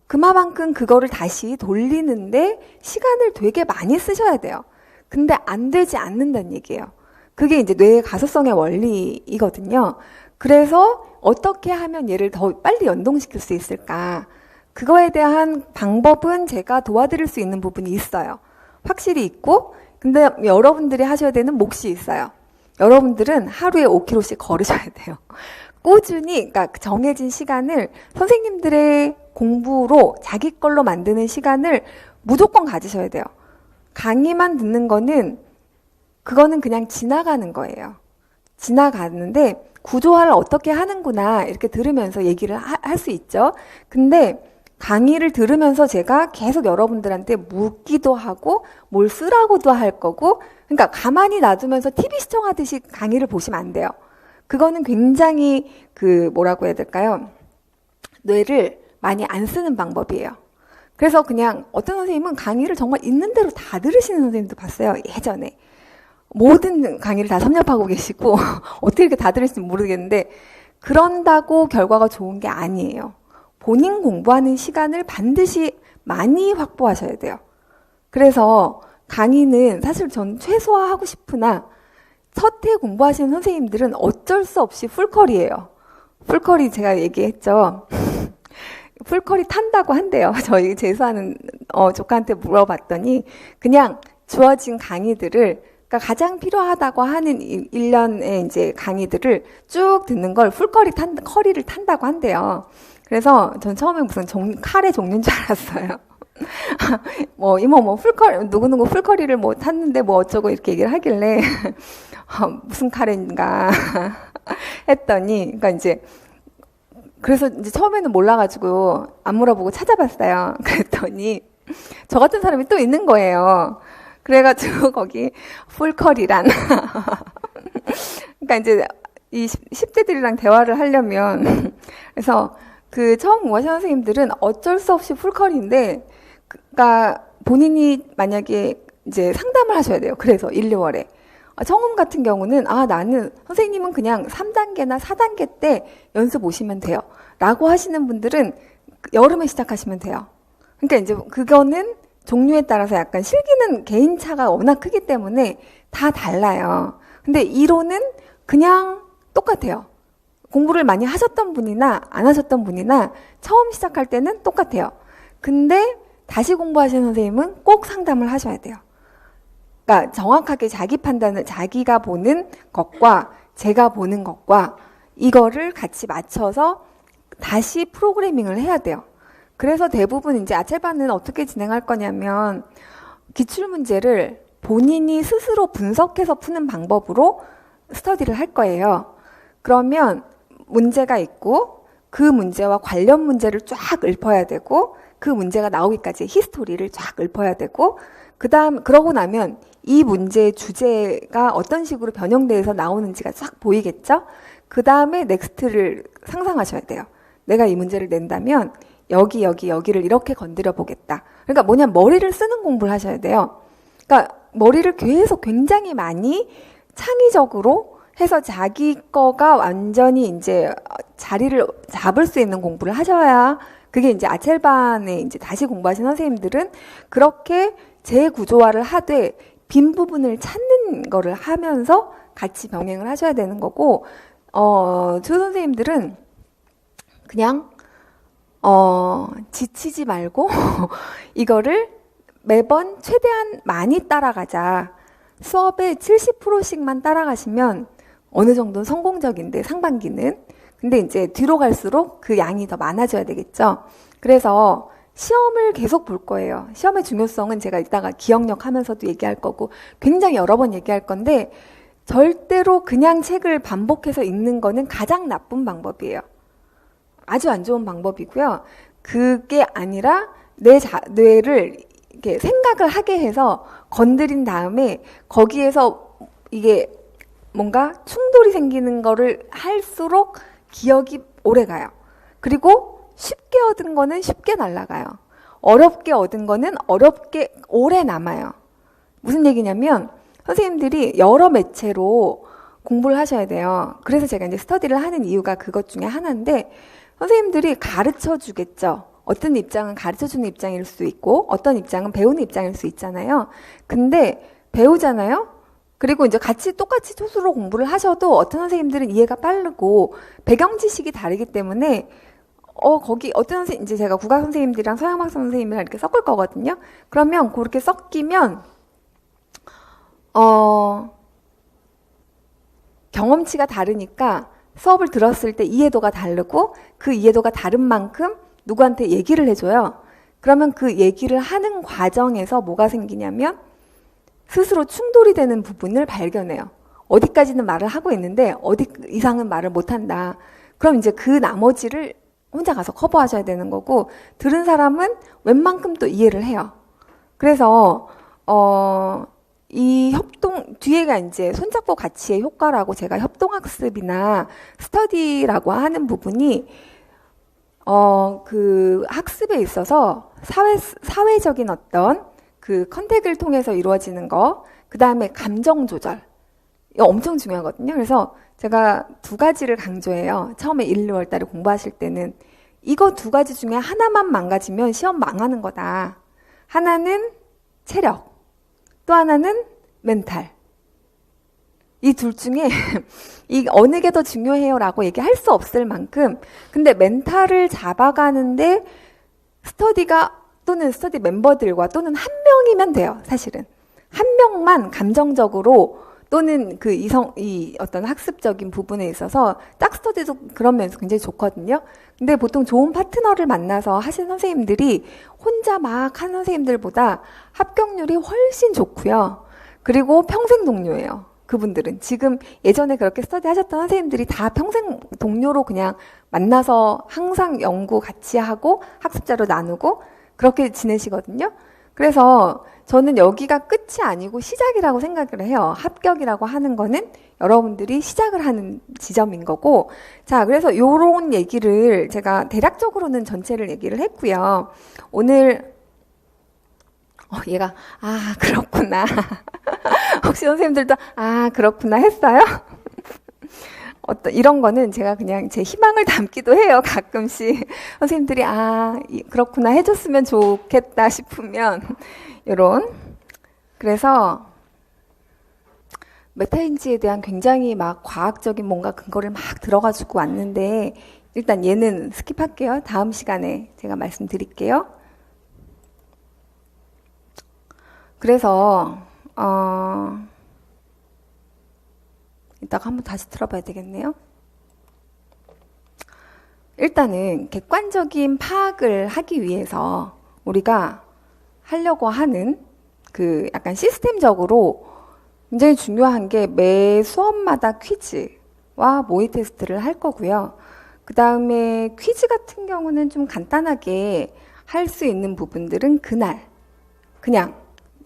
그만큼 그거를 다시 돌리는데 시간을 되게 많이 쓰셔야 돼요. 근데 안 되지 않는다는 얘기예요. 그게 이제 뇌의 가소성의 원리이거든요. 그래서 어떻게 하면 얘를 더 빨리 연동시킬 수 있을까? 그거에 대한 방법은 제가 도와드릴 수 있는 부분이 있어요. 확실히 있고, 근데 여러분들이 하셔야 되는 몫이 있어요. 여러분들은 하루에 5km씩 걸으셔야 돼요. 꾸준히, 그러니까 정해진 시간을 선생님들의 공부로 자기 걸로 만드는 시간을 무조건 가지셔야 돼요. 강의만 듣는 그거는 그냥 지나가는 거예요. 지나가는데 구조화를 어떻게 하는구나 이렇게 들으면서 얘기를 할 수 있죠. 근데 강의를 들으면서 제가 계속 여러분들한테 묻기도 하고 뭘 쓰라고도 할 거고, 그러니까 가만히 놔두면서 TV 시청하듯이 강의를 보시면 안 돼요. 그거는 굉장히 뭐라고 해야 될까요? 뇌를 많이 안 쓰는 방법이에요. 그래서 그냥 어떤 선생님은 강의를 정말 있는 대로 다 들으시는 선생님도 봤어요. 예전에. 모든 강의를 다 섭렵하고 계시고 어떻게 이렇게 다 들으실지 모르겠는데, 그런다고 결과가 좋은 게 아니에요. 본인 공부하는 시간을 반드시 많이 확보하셔야 돼요. 그래서 강의는 사실 전 최소화하고 싶으나 첫 해 공부하시는 선생님들은 어쩔 수 없이 풀컬이에요. 풀컬이 제가 얘기했죠. 풀컬이 탄다고 한대요. 저희 재수하는 조카한테 물어봤더니 그냥 주어진 강의들을, 그러니까 가장 필요하다고 하는 1년의 이제 강의들을 쭉 듣는 걸 커리를 탄다고 한대요. 그래서 전 처음에 무슨 칼의 종류인 줄 알았어요. 이모 누구누구 풀커리를 탔는데 어쩌고 이렇게 얘기를 하길래 무슨 카레인가 했더니, 그러니까 이제 그래서 이제 처음에는 몰라가지고 안 물어보고 찾아봤어요. 그랬더니 저 같은 사람이 또 있는 거예요. 그래가지고 거기 풀커리란 그러니까 이제 이 10대들이랑 대화를 하려면 그래서 처음 공부하시는 선생님들은 어쩔 수 없이 풀컬인데, 그러니까 본인이 만약에 이제 상담을 하셔야 돼요. 그래서 1, 2월에. 청음 같은 경우는 나는 선생님은 그냥 3단계나 4단계 때 연습 오시면 돼요. 라고 하시는 분들은 여름에 시작하시면 돼요. 그러니까 이제 그거는 종류에 따라서 약간 실기는 개인차가 워낙 크기 때문에 다 달라요. 근데 이론은 그냥 똑같아요. 공부를 많이 하셨던 분이나 안 하셨던 분이나 처음 시작할 때는 똑같아요. 근데 다시 공부하시는 선생님은 꼭 상담을 하셔야 돼요. 그러니까 정확하게 자기 판단을, 자기가 보는 것과 제가 보는 것과 이거를 같이 맞춰서 다시 프로그래밍을 해야 돼요. 그래서 대부분 이제 아첼반은 어떻게 진행할 거냐면 기출문제를 본인이 스스로 분석해서 푸는 방법으로 스터디를 할 거예요. 그러면 문제가 있고 그 문제와 관련 문제를 쫙 읊어야 되고, 그 문제가 나오기까지 히스토리를 쫙 읊어야 되고, 그러고 나면 이 문제의 주제가 어떤 식으로 변형돼서 나오는지가 쫙 보이겠죠? 그 다음에 넥스트를 상상하셔야 돼요. 내가 이 문제를 낸다면 여기를 이렇게 건드려 보겠다. 그러니까 뭐냐면 머리를 쓰는 공부를 하셔야 돼요. 그러니까 머리를 계속 굉장히 많이 창의적으로 해서 자기 거가 완전히 이제 자리를 잡을 수 있는 공부를 하셔야, 그게 이제 아첼반에 이제 다시 공부하신 선생님들은 그렇게 재구조화를 하되 빈 부분을 찾는 거를 하면서 같이 병행을 하셔야 되는 거고, 주 선생님들은 그냥 지치지 말고 이거를 매번 최대한 많이 따라가자. 수업의 70%씩만 따라가시면 어느 정도는 성공적인데, 상반기는. 근데 이제 뒤로 갈수록 그 양이 더 많아져야 되겠죠. 그래서 시험을 계속 볼 거예요. 시험의 중요성은 제가 이따가 기억력 하면서도 얘기할 거고 굉장히 여러 번 얘기할 건데, 절대로 그냥 책을 반복해서 읽는 거는 가장 나쁜 방법이에요. 아주 안 좋은 방법이고요. 그게 아니라 내 뇌를 이렇게 생각을 하게 해서 건드린 다음에 거기에서 이게 뭔가 충돌이 생기는 거를 할수록 기억이 오래 가요. 그리고 쉽게 얻은 거는 쉽게 날아가요. 어렵게 얻은 거는 어렵게 오래 남아요. 무슨 얘기냐면 선생님들이 여러 매체로 공부를 하셔야 돼요. 그래서 제가 이제 스터디를 하는 이유가 그것 중에 하나인데, 선생님들이 가르쳐 주겠죠. 어떤 입장은 가르쳐 주는 입장일 수 있고, 어떤 입장은 배우는 입장일 수 있잖아요. 근데 배우잖아요? 그리고 이제 같이 똑같이 초수로 공부를 하셔도 어떤 선생님들은 이해가 빠르고, 배경 지식이 다르기 때문에, 거기 어떤 선생님, 이제 제가 국악 선생님들이랑 서양학 선생님이랑 이렇게 섞을 거거든요. 그러면 그렇게 섞이면, 경험치가 다르니까 수업을 들었을 때 이해도가 다르고 그 이해도가 다른 만큼 누구한테 얘기를 해줘요. 그러면 그 얘기를 하는 과정에서 뭐가 생기냐면 스스로 충돌이 되는 부분을 발견해요. 어디까지는 말을 하고 있는데 어디 이상은 말을 못한다. 그럼 이제 그 나머지를 혼자 가서 커버하셔야 되는 거고, 들은 사람은 웬만큼 또 이해를 해요. 그래서 이 협동, 뒤에가 이제 손잡고 같이의 효과라고, 제가 협동학습이나 스터디라고 하는 부분이, 그 학습에 있어서 사회적인 어떤 그 컨택을 통해서 이루어지는 거, 그 다음에 감정 조절. 이거 엄청 중요하거든요. 그래서 제가 두 가지를 강조해요. 처음에 1, 2월 달에 공부하실 때는. 이거 두 가지 중에 하나만 망가지면 시험 망하는 거다. 하나는 체력. 또 하나는 멘탈. 이 둘 중에 이 어느 게 더 중요해요 라고 얘기할 수 없을 만큼, 근데 멘탈을 잡아가는데 스터디가 또는 스터디 멤버들과 또는 한 명이면 돼요. 사실은 한 명만 감정적으로 또는 그 이 어떤 학습적인 부분에 있어서 딱 스터디도 그런 면에서 굉장히 좋거든요. 근데 보통 좋은 파트너를 만나서 하신 선생님들이 혼자 막 한 선생님들보다 합격률이 훨씬 좋고요. 그리고 평생 동료예요. 그분들은 지금 예전에 그렇게 스터디 하셨던 선생님들이 다 평생 동료로 그냥 만나서 항상 연구 같이 하고 학습자로 나누고 그렇게 지내시거든요. 그래서 저는 여기가 끝이 아니고 시작이라고 생각을 해요. 합격이라고 하는 거는 여러분들이 시작을 하는 지점인 거고. 자, 그래서 요런 얘기를 제가 대략적으로는 전체를 얘기를 했고요. 오늘 얘가 그렇구나. 혹시 선생님들도 그렇구나 했어요? 이런 거는 제가 그냥 제 희망을 담기도 해요. 가끔씩 선생님들이 그렇구나 해줬으면 좋겠다 싶으면 요런. 그래서 메타인지에 대한 굉장히 막 과학적인 뭔가 근거를 막 들어가지고 왔는데, 일단 얘는 스킵할게요. 다음 시간에 제가 말씀드릴게요. 그래서 이따가 한번 다시 들어봐야 되겠네요. 일단은 객관적인 파악을 하기 위해서 우리가 하려고 하는 그 약간 시스템적으로 굉장히 중요한 게 매 수업마다 퀴즈와 모의 테스트를 할 거고요. 그 다음에 퀴즈 같은 경우는 좀 간단하게 할 수 있는 부분들은 그날 그냥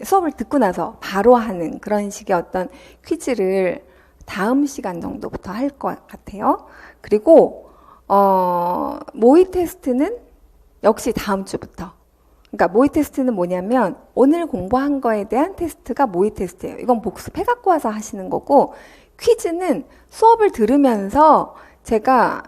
수업을 듣고 나서 바로 하는 그런 식의 어떤 퀴즈를 다음 시간 정도부터 할 것 같아요. 그리고 모의 테스트는 역시 다음 주부터. 그러니까 모의 테스트는 뭐냐면 오늘 공부한 거에 대한 테스트가 모의 테스트예요. 이건 복습해 갖고 와서 하시는 거고, 퀴즈는 수업을 들으면서 제가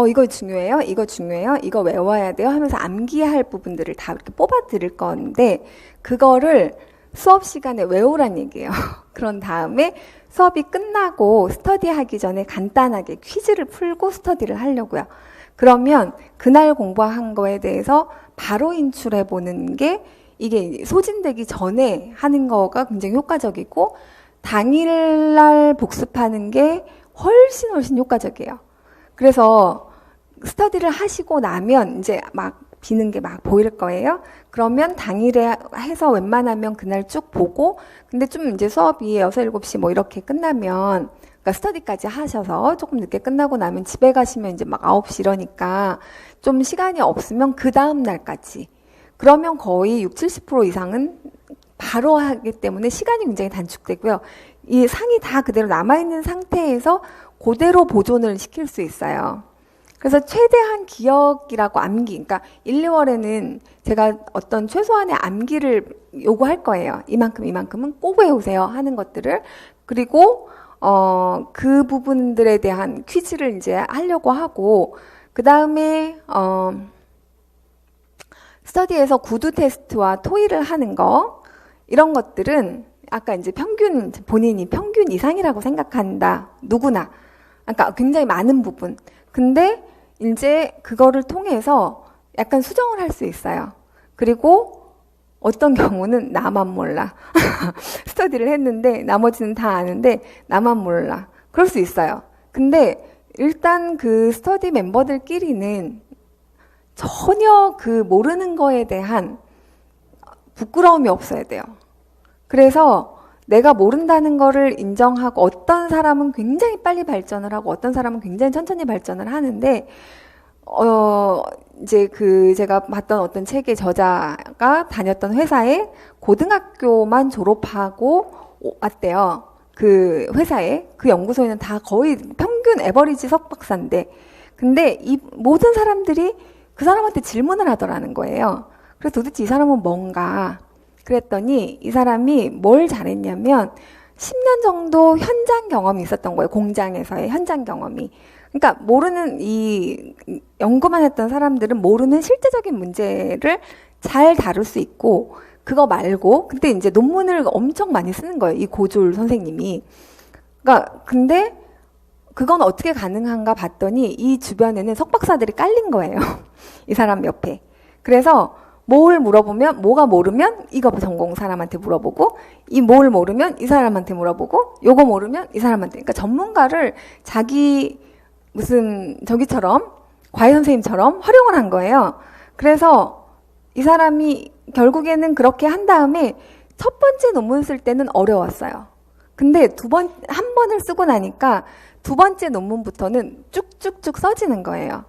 이거 중요해요, 이거 중요해요, 이거 외워야 돼요 하면서 암기할 부분들을 다 이렇게 뽑아 드릴 건데, 그거를 수업 시간에 외우란 얘기예요. 그런 다음에 수업이 끝나고 스터디 하기 전에 간단하게 퀴즈를 풀고 스터디를 하려고요. 그러면 그날 공부한 거에 대해서 바로 인출해 보는 게, 이게 소진되기 전에 하는 거가 굉장히 효과적이고, 당일날 복습하는 게 훨씬 효과적이에요. 그래서 스터디를 하시고 나면 이제 막 비는 게 막 보일 거예요. 그러면 당일에 해서 웬만하면 그날 쭉 보고, 근데 좀 이제 수업이 6, 7시 뭐 이렇게 끝나면, 그러니까 스터디까지 하셔서 조금 늦게 끝나고 나면 집에 가시면 이제 막 9시 이러니까 좀 시간이 없으면 그 다음 날까지. 그러면 거의 60, 70% 이상은 바로 하기 때문에 시간이 굉장히 단축되고요. 이 상이 다 그대로 남아있는 상태에서 그대로 보존을 시킬 수 있어요. 그래서 최대한 기억이라고 암기, 그러니까 1, 2월에는 제가 어떤 최소한의 암기를 요구할 거예요. 이만큼은 꼭 외우세요 하는 것들을. 그리고 그 부분들에 대한 퀴즈를 이제 하려고 하고, 그 다음에 스터디에서 구두 테스트와 토의를 하는 거, 이런 것들은 아까 이제 본인이 평균 이상이라고 생각한다. 누구나. 그러니까 굉장히 많은 부분. 근데 이제 그거를 통해서 약간 수정을 할 수 있어요. 그리고 어떤 경우는 나만 몰라. 스터디를 했는데 나머지는 다 아는데 나만 몰라. 그럴 수 있어요. 근데 일단 그 스터디 멤버들끼리는 전혀 그 모르는 거에 대한 부끄러움이 없어야 돼요. 그래서 내가 모른다는 거를 인정하고, 어떤 사람은 굉장히 빨리 발전을 하고 어떤 사람은 굉장히 천천히 발전을 하는데, 이제 제가 봤던 어떤 책의 저자가 다녔던 회사에 고등학교만 졸업하고 왔대요. 그 회사에, 그 연구소에는 다 거의 평균 에버리지 석박사인데, 근데 이 모든 사람들이 그 사람한테 질문을 하더라는 거예요. 그래서 도대체 이 사람은 뭔가, 그랬더니 이 사람이 뭘 잘했냐면 10년 정도 현장 경험이 있었던 거예요. 공장에서의 현장 경험이. 그러니까 모르는, 이 연구만 했던 사람들은 모르는 실제적인 문제를 잘 다룰 수 있고, 그거 말고, 근데 이제 논문을 엄청 많이 쓰는 거예요. 이 고졸 선생님이. 그러니까 근데 그건 어떻게 가능한가 봤더니 이 주변에는 석박사들이 깔린 거예요. 이 사람 옆에. 그래서 뭘 물어보면, 뭐가 모르면 이거 전공 사람한테 물어보고, 뭘 모르면 이 사람한테 물어보고, 요거 모르면 이 사람한테. 그러니까 전문가를 자기 무슨 저기처럼, 과외 선생님처럼 활용을 한 거예요. 그래서 이 사람이 결국에는 그렇게 한 다음에 첫 번째 논문 쓸 때는 어려웠어요. 근데 한 번을 쓰고 나니까 두 번째 논문부터는 쭉쭉쭉 써지는 거예요.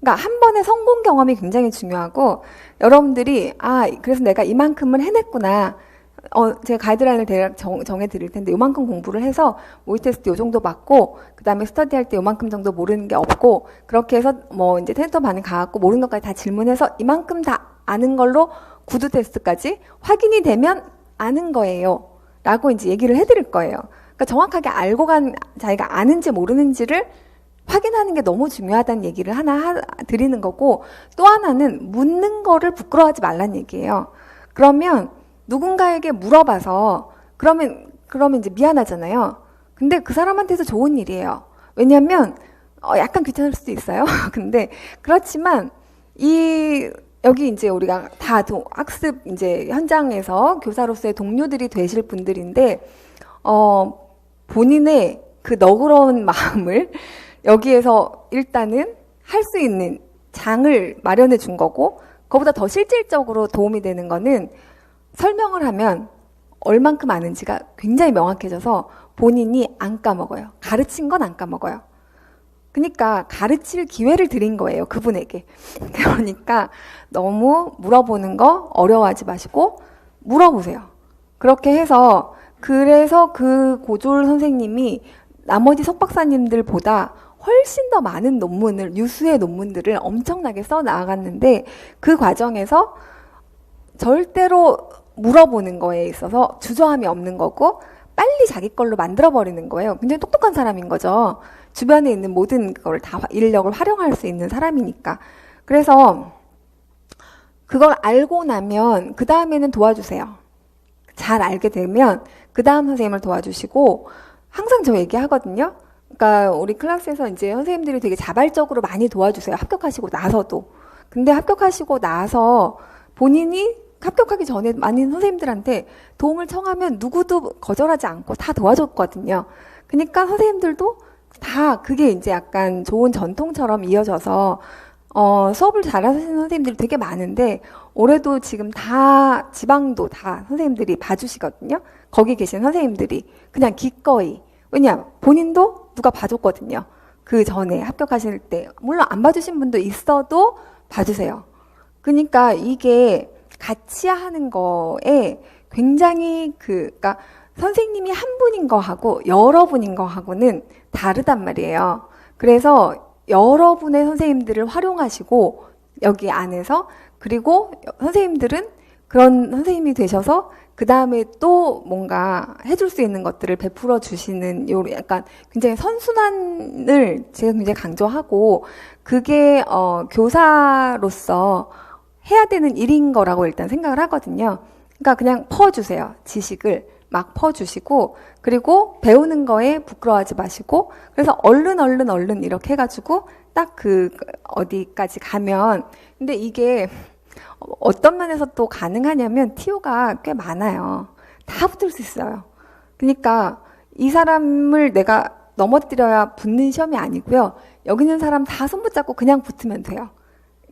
그러니까 한 번의 성공 경험이 굉장히 중요하고, 여러분들이 그래서 내가 이만큼을 해냈구나. 제가 가이드라인을 대략 정해 드릴 텐데, 요만큼 공부를 해서 모의 테스트 요 정도 받고, 그 다음에 스터디 할 때 요만큼 정도 모르는 게 없고, 그렇게 해서 뭐 이제 텐터 반을 가갖고 모르는 것까지 다 질문해서 이만큼 다 아는 걸로 구두 테스트까지 확인이 되면 아는 거예요. 라고 이제 얘기를 해드릴 거예요. 그러니까 정확하게 알고 자기가 아는지 모르는지를 확인하는 게 너무 중요하다는 얘기를 하나 드리는 거고, 또 하나는 묻는 거를 부끄러워하지 말란 얘기예요. 그러면 누군가에게 물어봐서 그러면 이제 미안하잖아요. 근데 그 사람한테서 좋은 일이에요. 왜냐하면 약간 귀찮을 수도 있어요. 근데 그렇지만 여기 이제 우리가 다 학습 이제 현장에서 교사로서의 동료들이 되실 분들인데, 본인의 그 너그러운 마음을 여기에서 일단은 할 수 있는 장을 마련해 준 거고, 그거보다 더 실질적으로 도움이 되는 거는 설명을 하면 얼만큼 아는지가 굉장히 명확해져서 본인이 안 까먹어요. 가르친 건 안 까먹어요. 그러니까 가르칠 기회를 드린 거예요, 그분에게. 그러니까 너무 물어보는 거 어려워하지 마시고 물어보세요. 그렇게 해서, 그래서 그 고졸 선생님이 나머지 석박사님들보다 훨씬 더 많은 유수의 논문들을 엄청나게 써 나갔는데, 그 과정에서 절대로 물어보는 거에 있어서 주저함이 없는 거고, 빨리 자기 걸로 만들어버리는 거예요. 굉장히 똑똑한 사람인 거죠. 주변에 있는 모든 걸 다 인력을 활용할 수 있는 사람이니까. 그래서 그걸 알고 나면 그 다음에는 도와주세요. 잘 알게 되면 그 다음 선생님을 도와주시고, 항상 저 얘기하거든요. 그러니까 우리 클래스에서 이제 선생님들이 되게 자발적으로 많이 도와주세요. 합격하시고 나서도. 근데 합격하시고 나서 본인이 합격하기 전에 많은 선생님들한테 도움을 청하면 누구도 거절하지 않고 다 도와줬거든요. 그러니까 선생님들도 다 그게 이제 약간 좋은 전통처럼 이어져서 수업을 잘하시는 선생님들이 되게 많은데, 올해도 지금 다 지방도 다 선생님들이 봐주시거든요. 거기 계신 선생님들이 그냥 기꺼이. 왜냐, 본인도 누가 봐줬거든요. 그 전에 합격하실 때. 물론 안 봐주신 분도 있어도 봐주세요. 그러니까 이게 같이 하는 거에 굉장히 그러니까 선생님이 한 분인 거하고 여러분인 거하고는 다르단 말이에요. 그래서 여러분의 선생님들을 활용하시고 여기 안에서 그리고 선생님들은 그런 선생님이 되셔서 그 다음에 또 뭔가 해줄 수 있는 것들을 베풀어 주시는 요 약간 굉장히 선순환을 제가 굉장히 강조하고 그게 교사로서 해야 되는 일인 거라고 일단 생각을 하거든요. 그러니까 그냥 퍼주세요. 지식을 막 퍼주시고 그리고 배우는 거에 부끄러워하지 마시고 그래서 얼른 이렇게 해가지고 딱 그 어디까지 가면 근데 이게 어떤 면에서 또 가능하냐면 TO가 꽤 많아요. 다 붙을 수 있어요. 그러니까 이 사람을 내가 넘어뜨려야 붙는 시험이 아니고요. 여기 있는 사람 다 손 붙잡고 그냥 붙으면 돼요.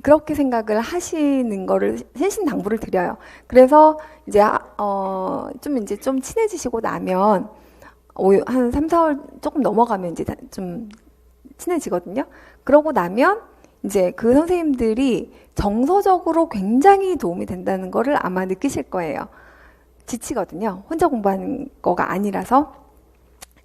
그렇게 생각을 하시는 거를 신신당부를 드려요. 그래서 이제 좀 친해지시고 나면 한 3, 4월 조금 넘어가면 이제 좀 친해지거든요. 그러고 나면 이제 그 선생님들이 정서적으로 굉장히 도움이 된다는 거를 아마 느끼실 거예요. 지치거든요. 혼자 공부하는 거가 아니라서.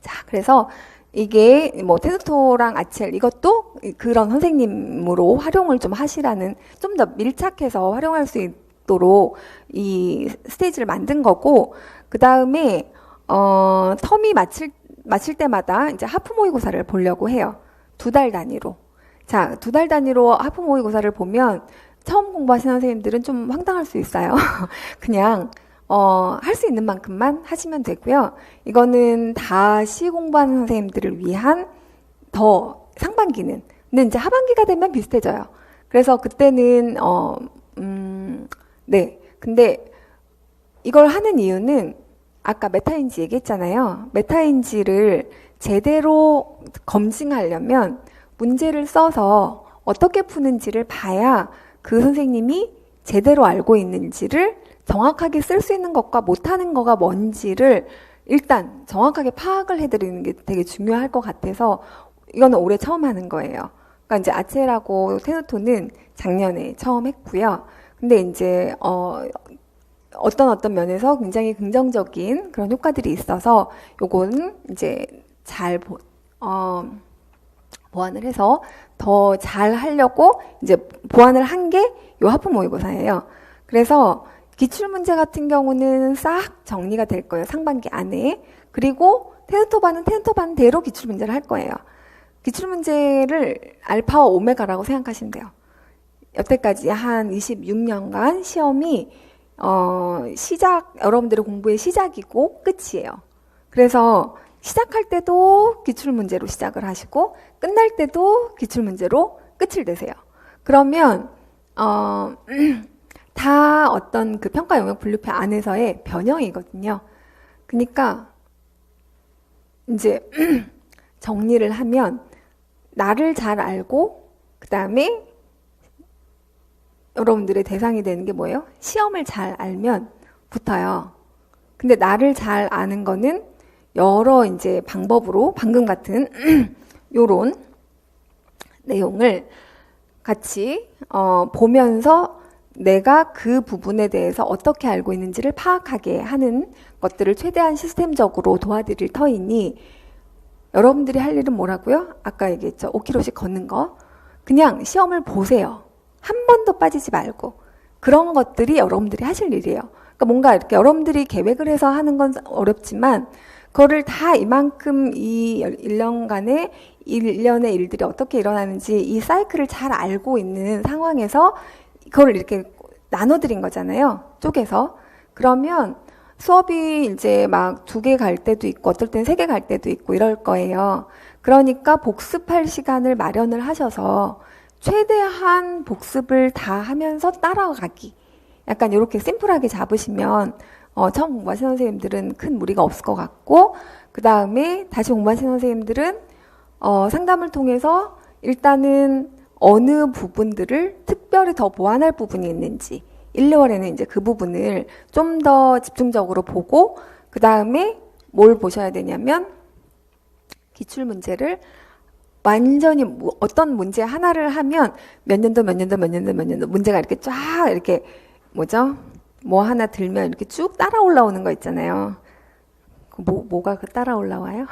자, 그래서 이게 뭐 테스토랑 아첼 이것도 그런 선생님으로 활용을 좀 하시라는 좀 더 밀착해서 활용할 수 있도록 이 스테이지를 만든 거고 그 다음에 텀이 마칠 때마다 이제 하프 모의고사를 보려고 해요. 2달 단위로. 자, 2달 단위로 하프 모의고사를 보면 처음 공부하시는 선생님들은 좀 황당할 수 있어요. 그냥 할 수 있는 만큼만 하시면 되고요. 이거는 다시 공부하는 선생님들을 위한 더 상반기는. 근데 이제 하반기가 되면 비슷해져요. 그래서 그때는 네. 근데 이걸 하는 이유는 아까 메타인지 얘기했잖아요. 메타인지를 제대로 검증하려면 문제를 써서 어떻게 푸는지를 봐야 그 선생님이 제대로 알고 있는지를 정확하게 쓸 수 있는 것과 못하는 거가 뭔지를 일단 정확하게 파악을 해드리는 게 되게 중요할 것 같아서 이거는 올해 처음 하는 거예요. 그러니까 이제 아첼하고 테누토는 작년에 처음 했고요. 근데 이제 어떤 면에서 굉장히 긍정적인 그런 효과들이 있어서 요거는 이제 잘 보완을 해서 더 잘 하려고 이제 보완을 한 게 요 하프 모의고사예요. 그래서 기출문제 같은 경우는 싹 정리가 될 거예요. 상반기 안에. 그리고 테누토반은 테누토반대로 기출문제를 할 거예요. 기출문제를 알파와 오메가라고 생각하시면 돼요. 여태까지 한 26년간 시험이 여러분들의 공부의 시작이고 끝이에요. 그래서 시작할 때도 기출문제로 시작을 하시고 끝날 때도 기출문제로 끝을 내세요. 그러면 다 어떤 그 평가 영역 분류표 안에서의 변형이거든요. 그러니까 이제 정리를 하면 나를 잘 알고 그 다음에 여러분들의 대상이 되는 게 뭐예요? 시험을 잘 알면 붙어요. 근데 나를 잘 아는 거는 여러 이제 방법으로 방금 같은 요런 내용을 같이 보면서 내가 그 부분에 대해서 어떻게 알고 있는지를 파악하게 하는 것들을 최대한 시스템적으로 도와드릴 터이니 여러분들이 할 일은 뭐라고요? 아까 얘기했죠. 5km씩 걷는 거. 그냥 시험을 보세요. 한 번도 빠지지 말고. 그런 것들이 여러분들이 하실 일이에요. 그러니까 뭔가 이렇게 여러분들이 계획을 해서 하는 건 어렵지만 그거를 다 이만큼 이 1년간의 일련의 일들이 어떻게 일어나는지 이 사이클을 잘 알고 있는 상황에서 그걸 이렇게 나눠드린 거잖아요. 쪼개서. 그러면 수업이 이제 막 2개 갈 때도 있고 어떨 땐 3개 갈 때도 있고 이럴 거예요. 그러니까 복습할 시간을 마련을 하셔서 최대한 복습을 다 하면서 따라가기. 약간 이렇게 심플하게 잡으시면 처음 공부하시는 선생님들은 큰 무리가 없을 것 같고 그 다음에 다시 공부하시는 선생님들은 상담을 통해서 일단은 어느 부분들을 특별히 더 보완할 부분이 있는지 1, 2월에는 이제 그 부분을 좀 더 집중적으로 보고 그 다음에 뭘 보셔야 되냐면 기출문제를 완전히 어떤 문제 하나를 하면 몇 년도 문제가 이렇게 쫙 이렇게 뭐 하나 들면 이렇게 쭉 따라 올라오는 거 있잖아요. 뭐가 따라 올라와요?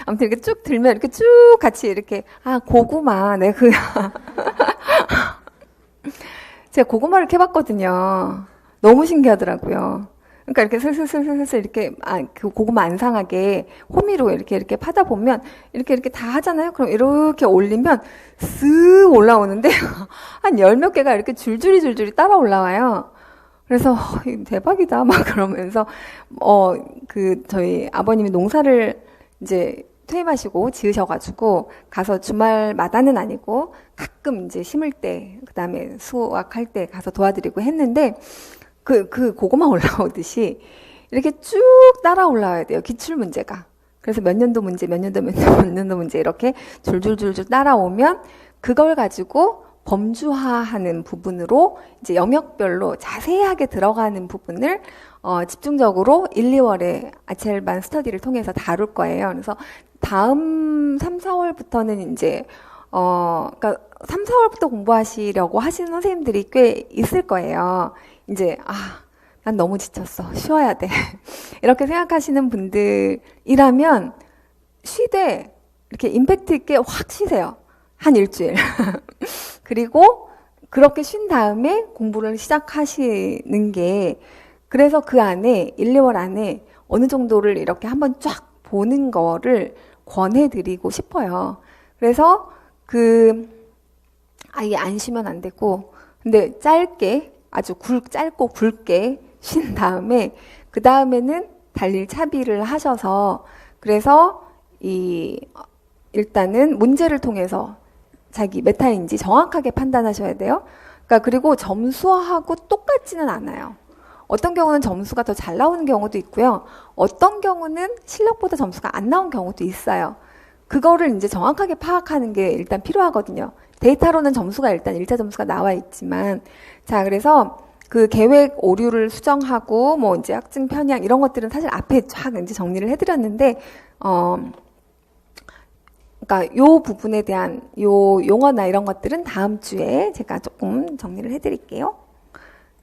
아무튼 이렇게 쭉 들면 이렇게 쭉 같이 이렇게, 아, 고구마. 네, 제가 고구마를 캐봤거든요. 너무 신기하더라고요. 그러니까 이렇게 슬슬슬슬슬 이렇게, 그 고구마 안 상하게 호미로 이렇게 파다 보면 이렇게 다 하잖아요. 그럼 이렇게 올리면 쓱 올라오는데 한 열 몇 개가 이렇게 줄줄이 따라 올라와요. 그래서 대박이다 막 그러면서 저희 아버님이 농사를 이제 퇴임하시고 지으셔가지고 가서 주말마다는 아니고 가끔 이제 심을 때 그다음에 수확할 때 가서 도와드리고 했는데 그 고구마 올라오듯이 이렇게 쭉 따라 올라와야 돼요. 기출 문제가. 그래서 몇 년도 문제 이렇게 줄줄줄줄 따라오면 그걸 가지고 범주화하는 부분으로 이제 영역별로 자세하게 들어가는 부분을 집중적으로 1, 2월에 아첼반 스터디를 통해서 다룰 거예요. 그래서 다음 3, 4월부터는 이제 그러니까 3, 4월부터 공부하시려고 하시는 선생님들이 꽤 있을 거예요. 이제 난 너무 지쳤어. 쉬어야 돼. 이렇게 생각하시는 분들이라면 쉬되 이렇게 임팩트 있게 확 쉬세요. 한 일주일. 그리고 그렇게 쉰 다음에 공부를 시작하시는 게 그래서 그 안에 1, 2월 안에 어느 정도를 이렇게 한번 쫙 보는 거를 권해드리고 싶어요. 그래서 아예 안 쉬면 안 되고 근데 짧게 아주 짧고 굵게 쉰 다음에 그 다음에는 달릴 차비를 하셔서 그래서 일단은 문제를 통해서 자기 메타인지 정확하게 판단하셔야 돼요. 그러니까 그리고 점수하고 똑같지는 않아요. 어떤 경우는 점수가 더 잘 나오는 경우도 있고요. 어떤 경우는 실력보다 점수가 안 나온 경우도 있어요. 그거를 이제 정확하게 파악하는 게 일단 필요하거든요. 데이터로는 점수가 일단 1차 점수가 나와 있지만 자, 그래서 그 계획 오류를 수정하고 뭐 이제 학증 편향 이런 것들은 사실 앞에 쫙 이제 정리를 해드렸는데 그러니까 요 부분에 대한 요 용어나 이런 것들은 다음 주에 제가 조금 정리를 해드릴게요.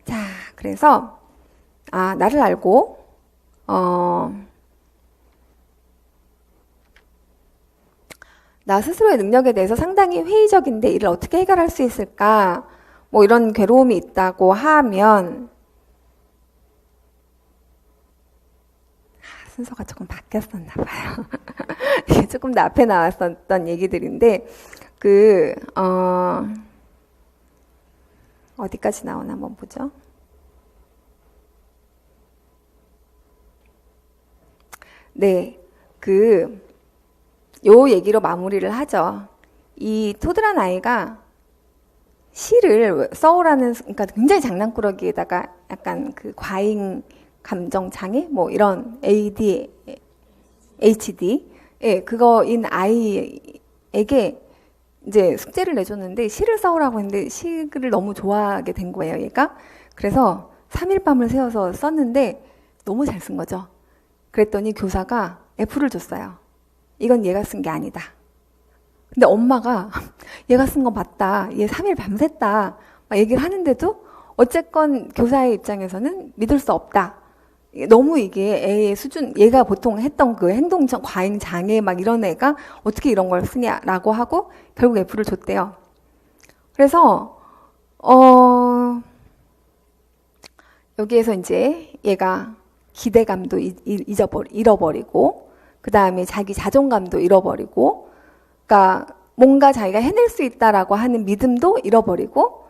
자, 그래서 나를 알고 나 스스로의 능력에 대해서 상당히 회의적인데 이를 어떻게 해결할 수 있을까? 뭐 이런 괴로움이 있다고 하면 순서가 조금 바뀌었었나 봐요. 이게 조금 더 앞에 나왔었던 얘기들인데 어디까지 나오나 한번 보죠. 네, 요 얘기로 마무리를 하죠. 이 토드란 아이가 시를 써오라는, 그러니까 굉장히 장난꾸러기에다가 약간 과잉 감정 장애? 뭐 이런 ADHD? 예, 그거인 아이에게 이제 숙제를 내줬는데 시를 써오라고 했는데 시를 너무 좋아하게 된 거예요, 얘가. 그래서 3일 밤을 새워서 썼는데 너무 잘 쓴 거죠. 그랬더니 교사가 F를 줬어요. 이건 얘가 쓴 게 아니다. 근데 엄마가 얘가 쓴 거 맞다. 얘 3일 밤샜다. 막 얘기를 하는데도 어쨌건 교사의 입장에서는 믿을 수 없다. 너무 이게 애의 수준, 얘가 보통 했던 그 행동 과잉 장애 막 이런 애가 어떻게 이런 걸 쓰냐라고 하고 결국 F를 줬대요. 그래서 여기에서 이제 얘가 기대감도 잃어버리고 그 다음에 자기 자존감도 잃어버리고 그러니까 뭔가 자기가 해낼 수 있다라고 하는 믿음도 잃어버리고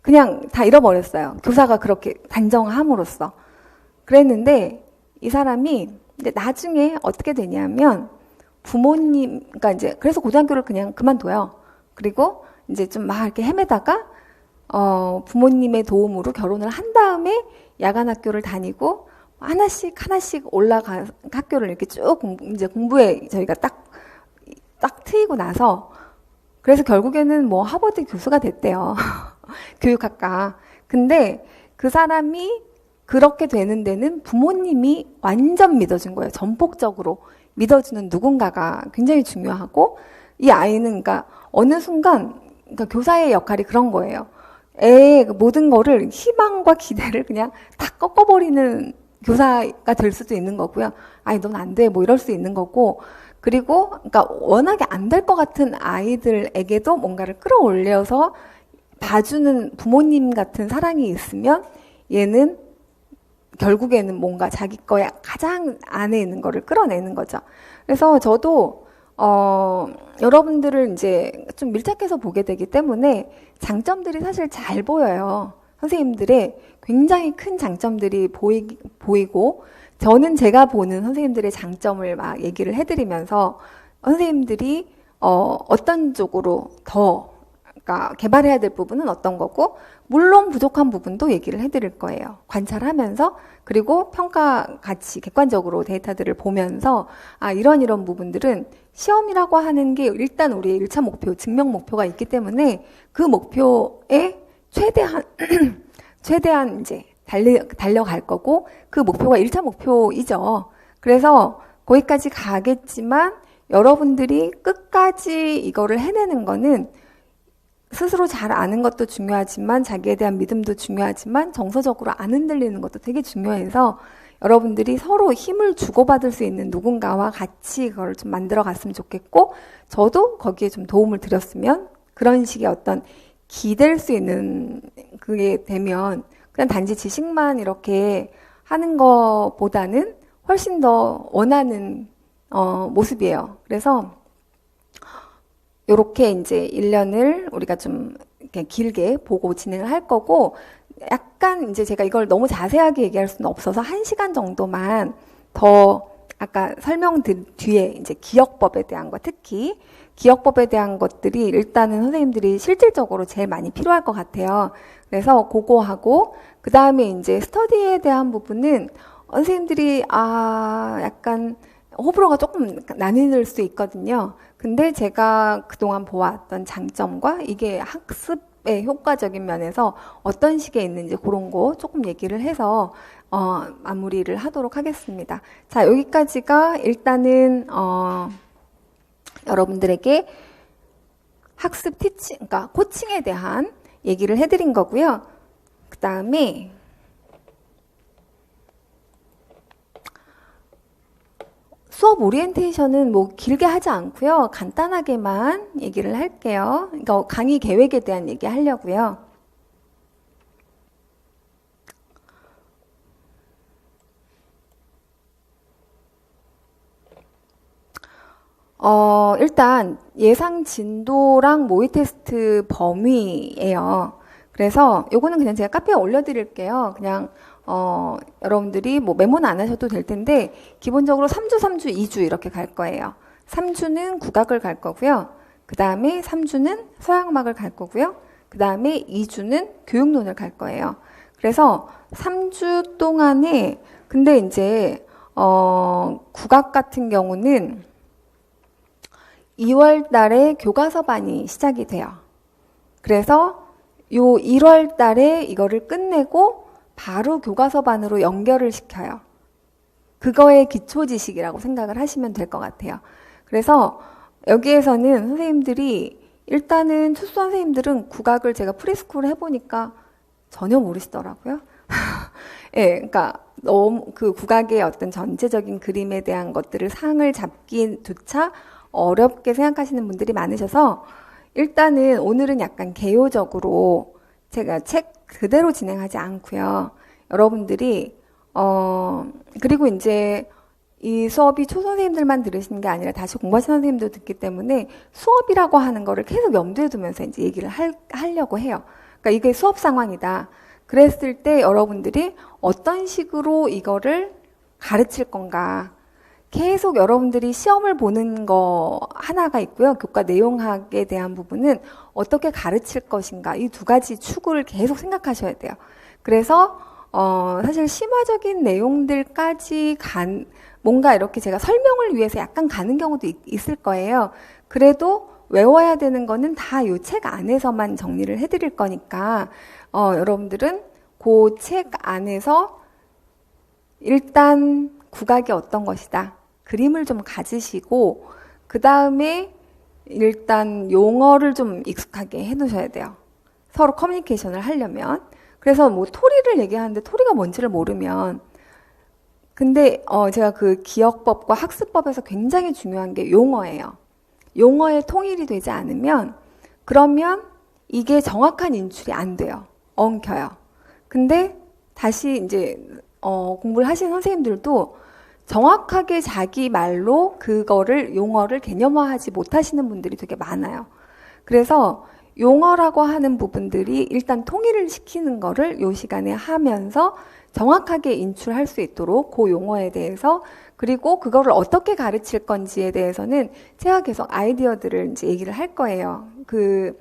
그냥 다 잃어버렸어요. 교사가 그렇게 단정함으로써. 그랬는데 이 사람이 이제 나중에 어떻게 되냐면 부모님, 그러니까 이제 그래서 고등학교를 그냥 그만둬요. 그리고 이제 좀 막 이렇게 헤매다가 부모님의 도움으로 결혼을 한 다음에 야간 학교를 다니고 하나씩 올라가 학교를 이렇게 쭉 이제 공부에 저희가 딱 트이고 나서 그래서 결국에는 뭐 하버드 교수가 됐대요. 교육학과. 근데 그 사람이 그렇게 되는 데는 부모님이 완전 믿어준 거예요. 전폭적으로 믿어주는 누군가가 굉장히 중요하고 이 아이는 그러니까 어느 순간 그러니까 교사의 역할이 그런 거예요. 애의 모든 거를 희망과 기대를 그냥 다 꺾어버리는 교사가 될 수도 있는 거고요. 아니 넌 안 돼 뭐 이럴 수 있는 거고 그리고 그러니까 워낙에 안 될 것 같은 아이들에게도 뭔가를 끌어올려서 봐주는 부모님 같은 사랑이 있으면 얘는 결국에는 뭔가 자기 거에 가장 안에 있는 거를 끌어내는 거죠. 그래서 저도 여러분들을 이제 좀 밀착해서 보게 되기 때문에 장점들이 사실 잘 보여요. 선생님들의 굉장히 큰 장점들이 보이고 저는 제가 보는 선생님들의 장점을 막 얘기를 해드리면서 선생님들이 어떤 쪽으로 더 그러니까 개발해야 될 부분은 어떤 거고 물론 부족한 부분도 얘기를 해드릴 거예요. 관찰하면서 그리고 평가 같이 객관적으로 데이터들을 보면서 이런 부분들은 시험이라고 하는 게 일단 우리의 1차 목표, 증명 목표가 있기 때문에 그 목표에 최대한 이제 달려갈 거고 그 목표가 1차 목표이죠. 그래서 거기까지 가겠지만 여러분들이 끝까지 이거를 해내는 거는 스스로 잘 아는 것도 중요하지만 자기에 대한 믿음도 중요하지만 정서적으로 안 흔들리는 것도 되게 중요해서 여러분들이 서로 힘을 주고받을 수 있는 누군가와 같이 그걸 좀 만들어 갔으면 좋겠고 저도 거기에 좀 도움을 드렸으면 그런 식의 어떤 기댈 수 있는 그게 되면 그냥 단지 지식만 이렇게 하는 것보다는 훨씬 더 원하는 모습이에요. 그래서 요렇게 이제 1년을 우리가 좀 이렇게 길게 보고 진행을 할 거고 약간 이제 제가 이걸 너무 자세하게 얘기할 수는 없어서 1시간 정도만 더 아까 설명 뒤에 이제 기억법에 대한 거 특히 기억법에 대한 것들이 일단은 선생님들이 실질적으로 제일 많이 필요할 것 같아요. 그래서 그거 하고 그 다음에 이제 스터디에 대한 부분은 선생님들이 약간 호불호가 조금 나뉠 수 있거든요. 근데 제가 그동안 보았던 장점과 이게 학습의 효과적인 면에서 어떤 식에 있는지 그런 거 조금 얘기를 해서 마무리를 하도록 하겠습니다. 자, 여기까지가 일단은 여러분들에게 학습 그러니까 코칭에 대한 얘기를 해드린 거고요. 그 다음에 수업 오리엔테이션은 뭐 길게 하지 않고요. 간단하게만 얘기를 할게요. 그러니까 강의 계획에 대한 얘기 하려고요. 일단 예상 진도랑 모의 테스트 범위예요. 그래서 요거는 그냥 제가 카페에 올려드릴게요. 그냥 여러분들이 뭐 메모는 안 하셔도 될 텐데 기본적으로 3주, 3주, 2주 이렇게 갈 거예요. 3주는 국악을 갈 거고요. 그 다음에 3주는 서양음악을 갈 거고요. 그 다음에 2주는 교육론을 갈 거예요. 그래서 3주 동안에 근데 이제 국악 같은 경우는 2월 달에 교과서반이 시작이 돼요. 그래서 요 1월 달에 이거를 끝내고 바로 교과서반으로 연결을 시켜요. 그거의 기초 지식이라고 생각을 하시면 될 것 같아요. 그래서 여기에서는 선생님들이 일단은 초수 선생님들은 국악을 제가 프리스쿨 해보니까 전혀 모르시더라고요. 예, 그러니까 너무 그 국악의 어떤 전체적인 그림에 대한 것들을 상을 잡기조차 어렵게 생각하시는 분들이 많으셔서 일단은 오늘은 약간 개요적으로 제가 책 그대로 진행하지 않고요. 여러분들이 그리고 이제 이 수업이 초선생님들만 들으시는 게 아니라 다시 공부하시는 선생님도 듣기 때문에 수업이라고 하는 거를 계속 염두에 두면서 이제 얘기를 하려고 해요. 그러니까 이게 수업 상황이다. 그랬을 때 여러분들이 어떤 식으로 이거를 가르칠 건가. 계속 여러분들이 시험을 보는 거 하나가 있고요. 교과 내용학에 대한 부분은 어떻게 가르칠 것인가. 이 두 가지 축을 계속 생각하셔야 돼요. 그래서 사실 심화적인 내용들까지 뭔가 이렇게 제가 설명을 위해서 약간 가는 경우도 있을 거예요. 그래도 외워야 되는 거는 다 이 책 안에서만 정리를 해드릴 거니까 여러분들은 그 책 안에서 일단 국악이 어떤 것이다. 그림을 좀 가지시고 그 다음에 일단 용어를 좀 익숙하게 해두셔야 돼요. 서로 커뮤니케이션을 하려면. 그래서 뭐 토리를 얘기하는데 토리가 뭔지를 모르면 근데 제가 그 기억법과 학습법에서 굉장히 중요한 게 용어예요. 용어의 통일이 되지 않으면 그러면 이게 정확한 인출이 안 돼요. 엉켜요. 근데 다시 이제 공부를 하신 선생님들도 정확하게 자기 말로 그거를 용어를 개념화하지 못하시는 분들이 되게 많아요. 그래서 용어라고 하는 부분들이 일단 통일을 시키는 거를 요 시간에 하면서 정확하게 인출할 수 있도록 그 용어에 대해서 그리고 그거를 어떻게 가르칠 건지에 대해서는 제가 계속 아이디어들을 이제 얘기를 할 거예요. 그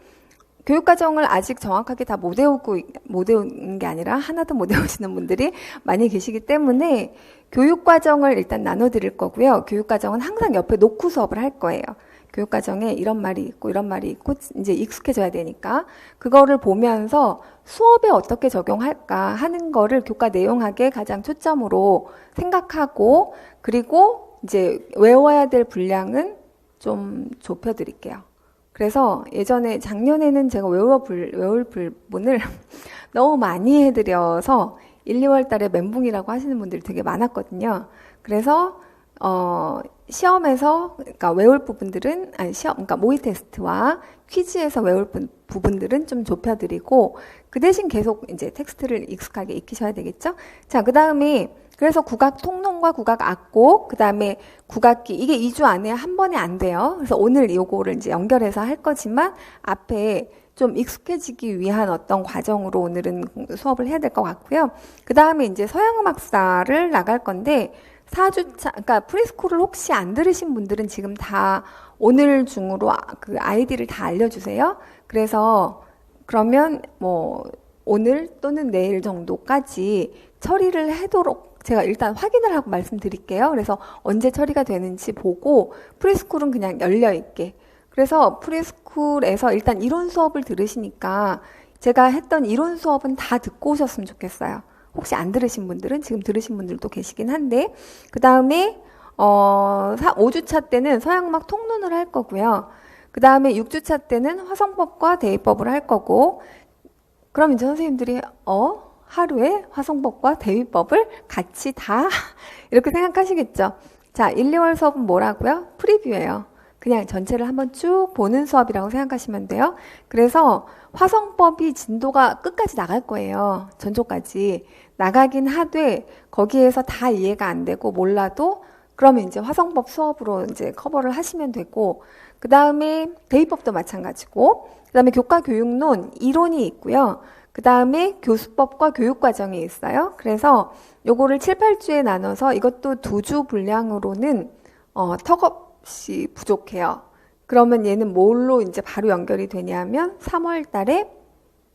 교육과정을 아직 정확하게 다 못 외우는 게 아니라 하나도 못 외우시는 분들이 많이 계시기 때문에 교육과정을 일단 나눠드릴 거고요. 교육과정은 항상 옆에 놓고 수업을 할 거예요. 교육과정에 이런 말이 있고 이런 말이 있고 이제 익숙해져야 되니까 그거를 보면서 수업에 어떻게 적용할까 하는 거를 교과 내용학에 가장 초점으로 생각하고 그리고 이제 외워야 될 분량은 좀 좁혀드릴게요. 그래서 예전에 작년에는 제가 외울 부분을 너무 많이 해드려서 1, 2월 달에 멘붕이라고 하시는 분들이 되게 많았거든요. 그래서 시험에서 그러니까 외울 부분들은 그러니까 모의 테스트와 퀴즈에서 외울 부분들은 좀 좁혀드리고 그 대신 계속 이제 텍스트를 익숙하게 익히셔야 되겠죠. 자, 그 다음에 그래서 국악 통론과 국악 악곡, 그 다음에 국악기 이게 2주 안에 한 번에 안 돼요. 그래서 오늘 요거를 이제 연결해서 할 거지만 앞에 좀 익숙해지기 위한 어떤 과정으로 오늘은 수업을 해야 될 것 같고요. 그 다음에 이제 서양음악사를 나갈 건데 4주차, 그러니까 프리스쿨을 혹시 안 들으신 분들은 지금 다 오늘 중으로 그 아이디를 다 알려주세요. 그래서 그러면 뭐 오늘 또는 내일 정도까지 처리를 하도록 제가 일단 확인을 하고 말씀드릴게요. 그래서 언제 처리가 되는지 보고 프리스쿨은 그냥 열려있게. 그래서 프리스쿨에서 일단 이론 수업을 들으시니까 제가 했던 이론 수업은 다 듣고 오셨으면 좋겠어요. 혹시 안 들으신 분들은 지금 들으신 분들도 계시긴 한데 그 다음에 5주차 때는 서양음악 통론을 할 거고요. 그 다음에 6주차 때는 화성법과 대위법을 할 거고 그럼 이제 선생님들이 하루에 화성법과 대위법을 같이 다 이렇게 생각하시겠죠. 자, 1, 2월 수업은 뭐라고요? 프리뷰예요. 그냥 전체를 한번 쭉 보는 수업이라고 생각하시면 돼요. 그래서 화성법이 진도가 끝까지 나갈 거예요. 전초까지. 나가긴 하되 거기에서 다 이해가 안 되고 몰라도 그러면 이제 화성법 수업으로 이제 커버를 하시면 되고 그 다음에 대위법도 마찬가지고 그 다음에 교과교육론 이론이 있고요. 그 다음에 교수법과 교육과정이 있어요. 그래서 요거를 7, 8주에 나눠서 이것도 2주 분량으로는 턱없이 부족해요. 그러면 얘는 뭘로 이제 바로 연결이 되냐면 3월 달에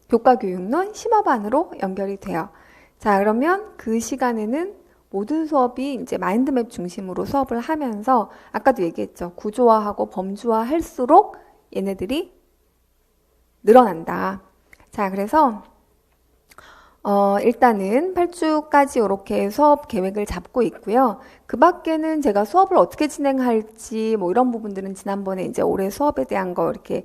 교과교육론 심화반으로 연결이 돼요. 자, 그러면 그 시간에는 모든 수업이 이제 마인드맵 중심으로 수업을 하면서 아까도 얘기했죠. 구조화하고 범주화 할수록 얘네들이 늘어난다. 자, 그래서 일단은 8주까지 이렇게 수업 계획을 잡고 있고요. 그 밖에는 제가 수업을 어떻게 진행할지 뭐 이런 부분들은 지난번에 이제 올해 수업에 대한 거 이렇게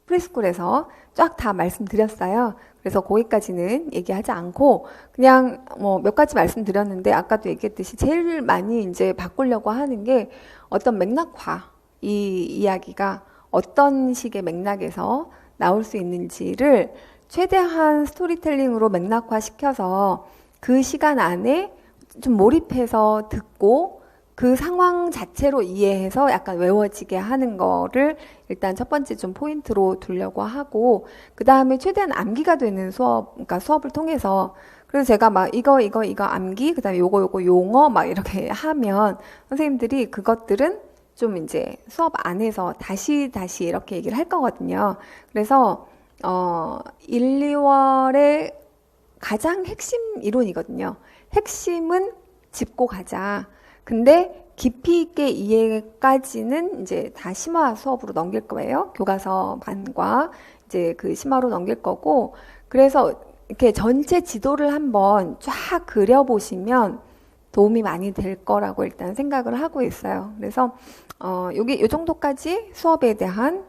프리스쿨에서 쫙 다 말씀드렸어요. 그래서 거기까지는 얘기하지 않고 그냥 뭐 몇 가지 말씀드렸는데 아까도 얘기했듯이 제일 많이 이제 바꾸려고 하는 게 어떤 맥락화 이 이야기가 어떤 식의 맥락에서 나올 수 있는지를 최대한 스토리텔링으로 맥락화 시켜서 그 시간 안에 좀 몰입해서 듣고 그 상황 자체로 이해해서 약간 외워지게 하는 거를 일단 첫 번째 좀 포인트로 두려고 하고 그 다음에 최대한 암기가 되는 수업, 그러니까 수업을 통해서 그래서 제가 막 이거 암기, 그 다음에 요거 용어 막 이렇게 하면 선생님들이 그것들은 좀 이제 수업 안에서 다시 이렇게 얘기를 할 거거든요. 그래서 1, 2월의 가장 핵심 이론이거든요. 핵심은 짚고 가자. 근데 깊이 있게 이해까지는 이제 다 심화 수업으로 넘길 거예요. 교과서 반과 이제 그 심화로 넘길 거고. 그래서 이렇게 전체 지도를 한번 쫙 그려보시면 도움이 많이 될 거라고 일단 생각을 하고 있어요. 그래서 요 정도까지 수업에 대한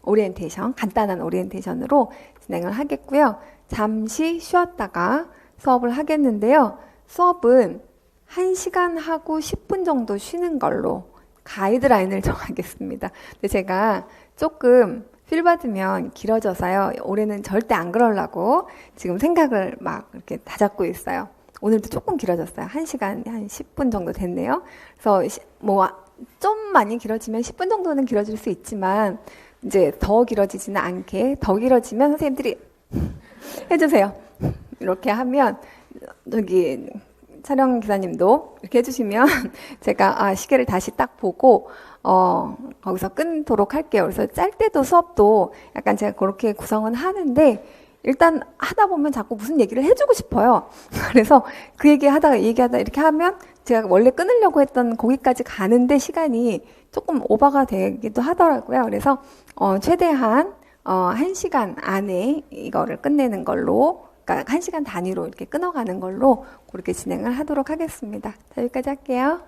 오리엔테이션, 간단한 오리엔테이션으로 진행을 하겠고요. 잠시 쉬었다가 수업을 하겠는데요. 수업은 1시간 하고 10분 정도 쉬는 걸로 가이드라인을 정하겠습니다. 근데 제가 조금 필 받으면 길어져서요. 올해는 절대 안 그러려고 지금 생각을 막 이렇게 다잡고 있어요. 오늘도 조금 길어졌어요. 1시간 한 10분 정도 됐네요. 그래서 뭐 좀 많이 길어지면 10분 정도는 길어질 수 있지만 이제 더 길어지지는 않게, 더 길어지면 선생님들이 해주세요. 이렇게 하면 저기 촬영 기사님도 이렇게 해주시면 제가 시계를 다시 딱 보고 거기서 끊도록 할게요. 그래서 짤 때도 수업도 약간 제가 그렇게 구성은 하는데 일단 하다 보면 자꾸 무슨 얘기를 해주고 싶어요. 그래서 그 얘기하다 이렇게 하면 제가 원래 끊으려고 했던 거기까지 가는데 시간이 조금 오버가 되기도 하더라고요. 그래서 최대한 1시간 안에 이거를 끝내는 걸로, 그러니까 1시간 단위로 이렇게 끊어가는 걸로 그렇게 진행을 하도록 하겠습니다. 자, 여기까지 할게요.